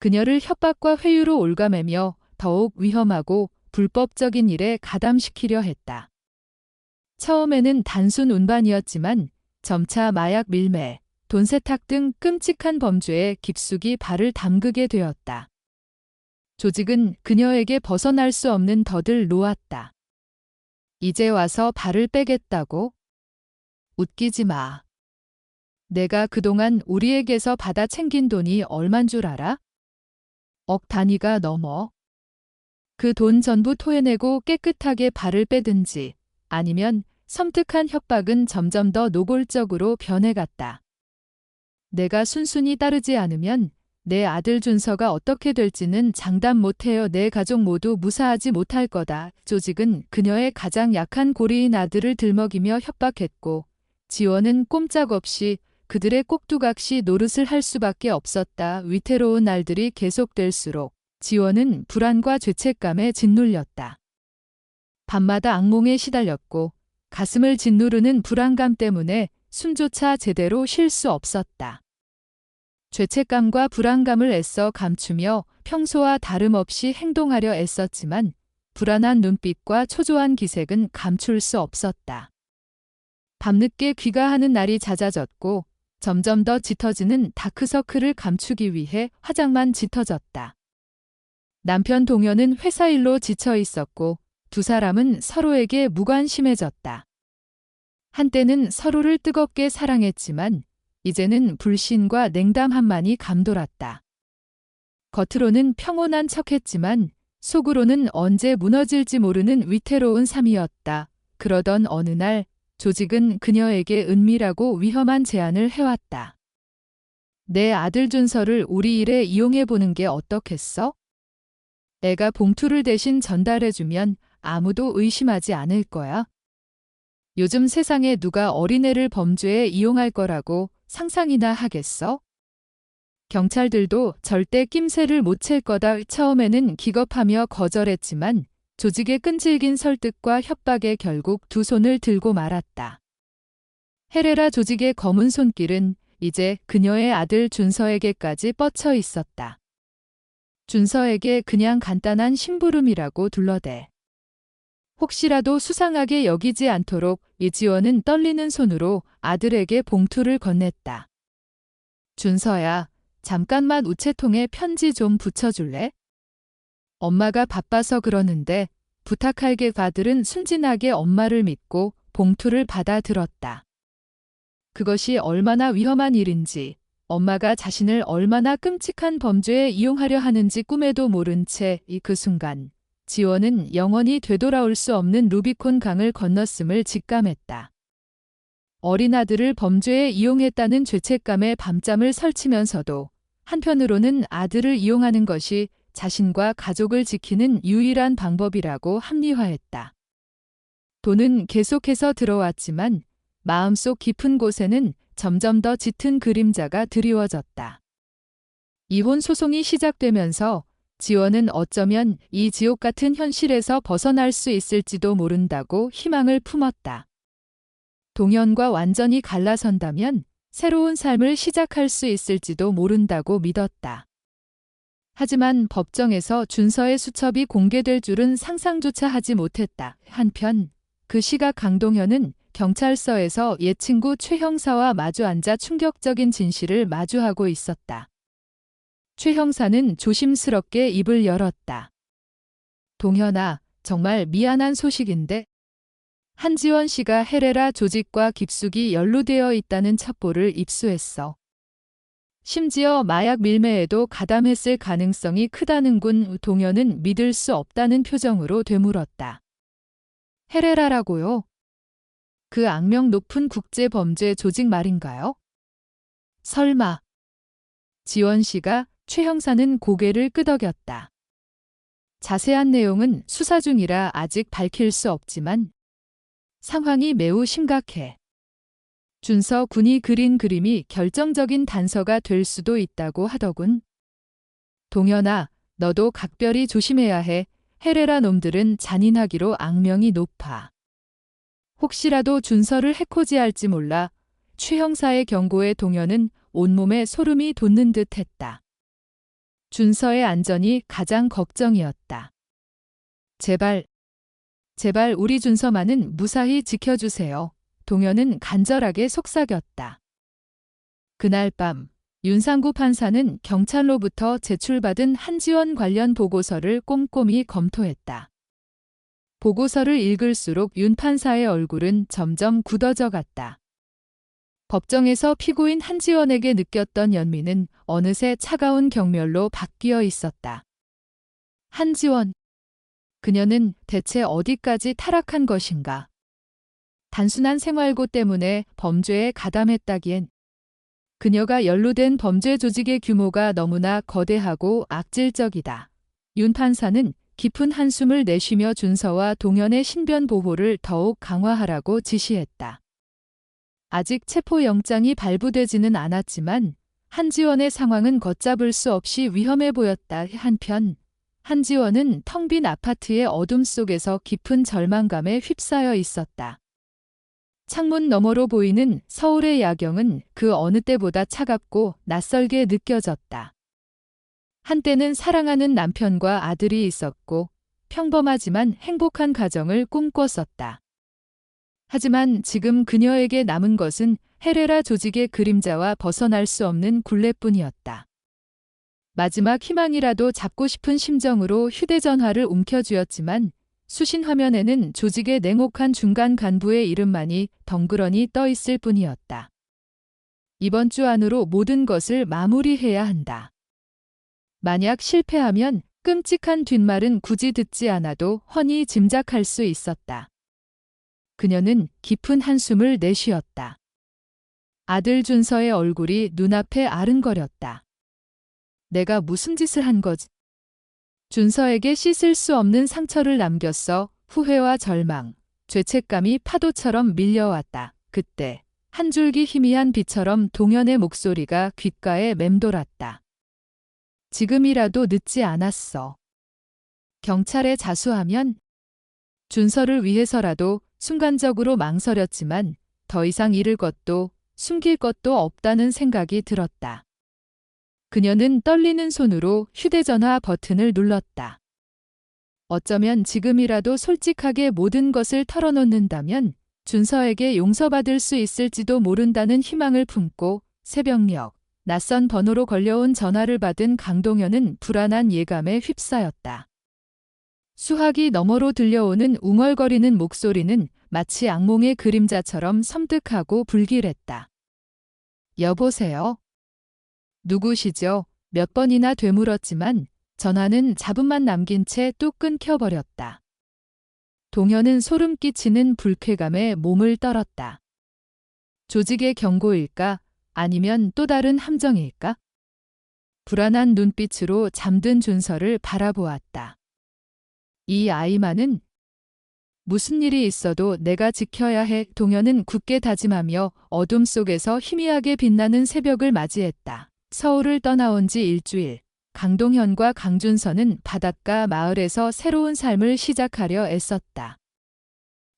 그녀를 협박과 회유로 올가매며 더욱 위험하고 불법적인 일에 가담시키려 했다. 처음에는 단순 운반이었지만 점차 마약 밀매, 돈 세탁 등 끔찍한 범죄에 깊숙이 발을 담그게 되었다. 조직은 그녀에게 벗어날 수 없는 덫을 놓았다. 이제 와서 발을 빼겠다고? 웃기지 마. 내가 그동안 우리에게서 받아 챙긴 돈이 얼만 줄 알아? 억 단위가 넘어. 그 돈 전부 토해내고 깨끗하게 발을 빼든지 아니면 섬뜩한 협박은 점점 더 노골적으로 변해갔다. 내가 순순히 따르지 않으면 내 아들 준서가 어떻게 될지는 장담 못해요. 내 가족 모두 무사하지 못할 거다. 조직은 그녀의 가장 약한 고리인 아들을 들먹이며 협박했고 지원은 꼼짝없이 그들의 꼭두각시 노릇을 할 수밖에 없었다. 위태로운 날들이 계속될수록 지원은 불안과 죄책감에 짓눌렸다. 밤마다 악몽에 시달렸고 가슴을 짓누르는 불안감 때문에 숨조차 제대로 쉴 수 없었다. 죄책감과 불안감을 애써 감추며 평소와 다름없이 행동하려 애썼지만 불안한 눈빛과 초조한 기색은 감출 수 없었다. 밤늦게 귀가하는 날이 잦아졌고 점점 더 짙어지는 다크서클을 감추기 위해 화장만 짙어졌다. 남편 동현은 회사 일로 지쳐 있었고 두 사람은 서로에게 무관심해졌다. 한때는 서로를 뜨겁게 사랑했지만 이제는 불신과 냉담함만이 감돌았다. 겉으로는 평온한 척했지만 속으로는 언제 무너질지 모르는 위태로운 삶이었다. 그러던 어느 날 조직은 그녀에게 은밀하고 위험한 제안을 해왔다. 내 아들 준서를 우리 일에 이용해보는 게 어떻겠어? 애가 봉투를 대신 전달해주면 아무도 의심하지 않을 거야. 요즘 세상에 누가 어린애를 범죄에 이용할 거라고 상상이나 하겠어? 경찰들도 절대 낌새를 못 챌 거다. 처음에는 기겁하며 거절했지만 조직의 끈질긴 설득과 협박에 결국 두 손을 들고 말았다. 헤레라 조직의 검은 손길은 이제 그녀의 아들 준서에게까지 뻗쳐 있었다. 준서에게 그냥 간단한 심부름이라고 둘러대. 혹시라도 수상하게 여기지 않도록 이지원은 떨리는 손으로 아들에게 봉투를 건넸다. 준서야, 잠깐만 우체통에 편지 좀 붙여줄래? 엄마가 바빠서 그러는데 부탁할 게. 아들은 순진하게 엄마를 믿고 봉투를 받아 들었다. 그것이 얼마나 위험한 일인지, 엄마가 자신을 얼마나 끔찍한 범죄에 이용하려 하는지 꿈에도 모른 채 그 순간 지원은 영원히 되돌아올 수 없는 루비콘 강을 건넜음을 직감했다. 어린 아들을 범죄에 이용했다는 죄책감에 밤잠을 설치면서도 한편으로는 아들을 이용하는 것이 자신과 가족을 지키는 유일한 방법이라고 합리화했다. 돈은 계속해서 들어왔지만 마음속 깊은 곳에는 점점 더 짙은 그림자가 드리워졌다. 이혼 소송이 시작되면서 지원은 어쩌면 이 지옥 같은 현실에서 벗어날 수 있을지도 모른다고 희망을 품었다. 동현과 완전히 갈라선다면 새로운 삶을 시작할 수 있을지도 모른다고 믿었다. 하지만 법정에서 준서의 수첩이 공개될 줄은 상상조차 하지 못했다. 한편 그 시각 강동현은 경찰서에서 옛 친구 최 형사와 마주 앉아 충격적인 진실을 마주하고 있었다. 최 형사는 조심스럽게 입을 열었다. 동현아, 정말 미안한 소식인데 한지원 씨가 헤레라 조직과 깊숙이 연루되어 있다는 첩보를 입수했어. 심지어 마약 밀매에도 가담했을 가능성이 크다는군. 동현은 믿을 수 없다는 표정으로 되물었다. 헤레라라고요? 그 악명 높은 국제 범죄 조직 말인가요? 설마. 지원 씨가 최 형사는 고개를 끄덕였다. 자세한 내용은 수사 중이라 아직 밝힐 수 없지만 상황이 매우 심각해. 준서 군이 그린 그림이 결정적인 단서가 될 수도 있다고 하더군. 동현아, 너도 각별히 조심해야 해. 헤레라 놈들은 잔인하기로 악명이 높아. 혹시라도 준서를 해코지할지 몰라. 최 형사의 경고에 동현은 온몸에 소름이 돋는 듯 했다. 준서의 안전이 가장 걱정이었다. 제발 우리 준서만은 무사히 지켜주세요. 동현은 간절하게 속삭였다. 그날 밤 윤상구 판사는 경찰로부터 제출받은 한지원 관련 보고서를 꼼꼼히 검토했다. 보고서를 읽을수록 윤 판사의 얼굴은 점점 굳어져 갔다. 법정에서 피고인 한지원에게 느꼈던 연민은 어느새 차가운 경멸로 바뀌어 있었다. 한지원. 그녀는 대체 어디까지 타락한 것인가? 단순한 생활고 때문에 범죄에 가담했다기엔 그녀가 연루된 범죄 조직의 규모가 너무나 거대하고 악질적이다. 윤 판사는 깊은 한숨을 내쉬며 준서와 동현의 신변 보호를 더욱 강화하라고 지시했다. 아직 체포영장이 발부되지는 않았지만 한지원의 상황은 걷잡을 수 없이 위험해 보였다. 한편 한지원은 텅 빈 아파트의 어둠 속에서 깊은 절망감에 휩싸여 있었다. 창문 너머로 보이는 서울의 야경은 그 어느 때보다 차갑고 낯설게 느껴졌다. 한때는 사랑하는 남편과 아들이 있었고 평범하지만 행복한 가정을 꿈꿨었다. 하지만 지금 그녀에게 남은 것은 헤레라 조직의 그림자와 벗어날 수 없는 굴레뿐이었다. 마지막 희망이라도 잡고 싶은 심정으로 휴대전화를 움켜쥐었지만 수신 화면에는 조직의 냉혹한 중간 간부의 이름만이 덩그러니 떠 있을 뿐이었다. 이번 주 안으로 모든 것을 마무리해야 한다. 만약 실패하면 끔찍한 뒷말은 굳이 듣지 않아도 훤히 짐작할 수 있었다. 그녀는 깊은 한숨을 내쉬었다. 아들 준서의 얼굴이 눈앞에 아른거렸다. 내가 무슨 짓을 한 거지? 준서에게 씻을 수 없는 상처를 남겼어. 후회와 절망, 죄책감이 파도처럼 밀려왔다. 그때 한 줄기 희미한 빛처럼 동현의 목소리가 귓가에 맴돌았다. 지금이라도 늦지 않았어. 경찰에 자수하면 준서를 위해서라도 순간적으로 망설였지만 더 이상 잃을 것도 숨길 것도 없다는 생각이 들었다. 그녀는 떨리는 손으로 휴대전화 버튼을 눌렀다. 어쩌면 지금이라도 솔직하게 모든 것을 털어놓는다면 준서에게 용서받을 수 있을지도 모른다는 희망을 품고 새벽녘 낯선 번호로 걸려온 전화를 받은 강동현은 불안한 예감에 휩싸였다. 수화기 너머로 들려오는 웅얼거리는 목소리는 마치 악몽의 그림자처럼 섬뜩하고 불길했다. 여보세요? 누구시죠? 몇 번이나 되물었지만 전화는 잡음만 남긴 채 뚝 끊겨버렸다. 동현은 소름 끼치는 불쾌감에 몸을 떨었다. 조직의 경고일까? 아니면 또 다른 함정일까? 불안한 눈빛으로 잠든 준서를 바라보았다. 이 아이만은 무슨 일이 있어도 내가 지켜야 해. 동현은 굳게 다짐하며 어둠 속에서 희미하게 빛나는 새벽을 맞이했다. 서울을 떠나온 지 일주일. 강동현과 강준서는 바닷가 마을에서 새로운 삶을 시작하려 애썼다.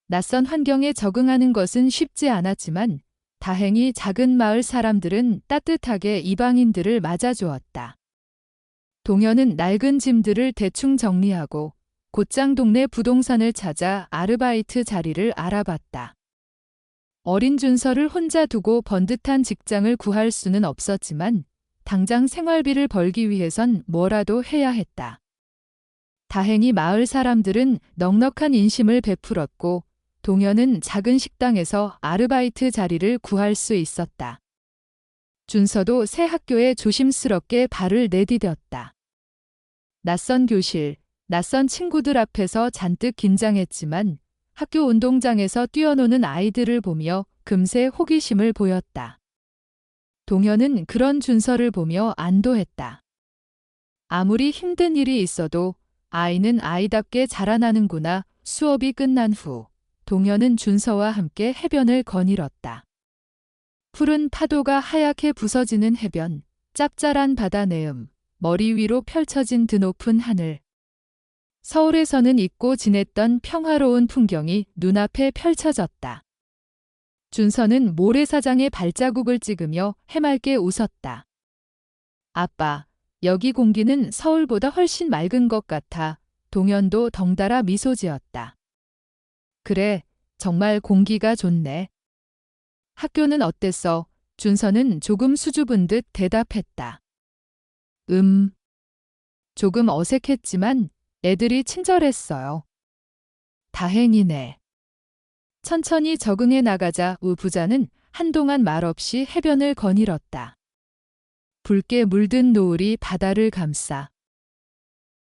낯선 환경에 적응하는 것은 쉽지 않았지만 다행히 작은 마을 사람들은 따뜻하게 이방인들을 맞아주었다. 동현은 낡은 짐들을 대충 정리하고 곧장 동네 부동산을 찾아 아르바이트 자리를 알아봤다. 어린 준서를 혼자 두고 번듯한 직장을 구할 수는 없었지만 당장 생활비를 벌기 위해선 뭐라도 해야 했다. 다행히 마을 사람들은 넉넉한 인심을 베풀었고 동현은 작은 식당에서 아르바이트 자리를 구할 수 있었다. 준서도 새 학교에 조심스럽게 발을 내디뎠다. 낯선 교실, 낯선 친구들 앞에서 잔뜩 긴장했지만 학교 운동장에서 뛰어노는 아이들을 보며 금세 호기심을 보였다. 동현은 그런 준서를 보며 안도했다. 아무리 힘든 일이 있어도 아이는 아이답게 자라나는구나. 수업이 끝난 후 동현은 준서와 함께 해변을 거닐었다. 푸른 파도가 하얗게 부서지는 해변, 짭짤한 바다 내음, 머리 위로 펼쳐진 드높은 하늘. 서울에서는 잊고 지냈던 평화로운 풍경이 눈앞에 펼쳐졌다. 준서는 모래사장에 발자국을 찍으며 해맑게 웃었다. 아빠, 여기 공기는 서울보다 훨씬 맑은 것 같아. 동현도 덩달아 미소 지었다. 그래, 정말 공기가 좋네. 학교는 어땠어? 준서는 조금 수줍은 듯 대답했다. 조금 어색했지만 애들이 친절했어요. 다행이네. 천천히 적응해 나가자. 우 부자는 한동안 말없이 해변을 거닐었다. 붉게 물든 노을이 바다를 감싸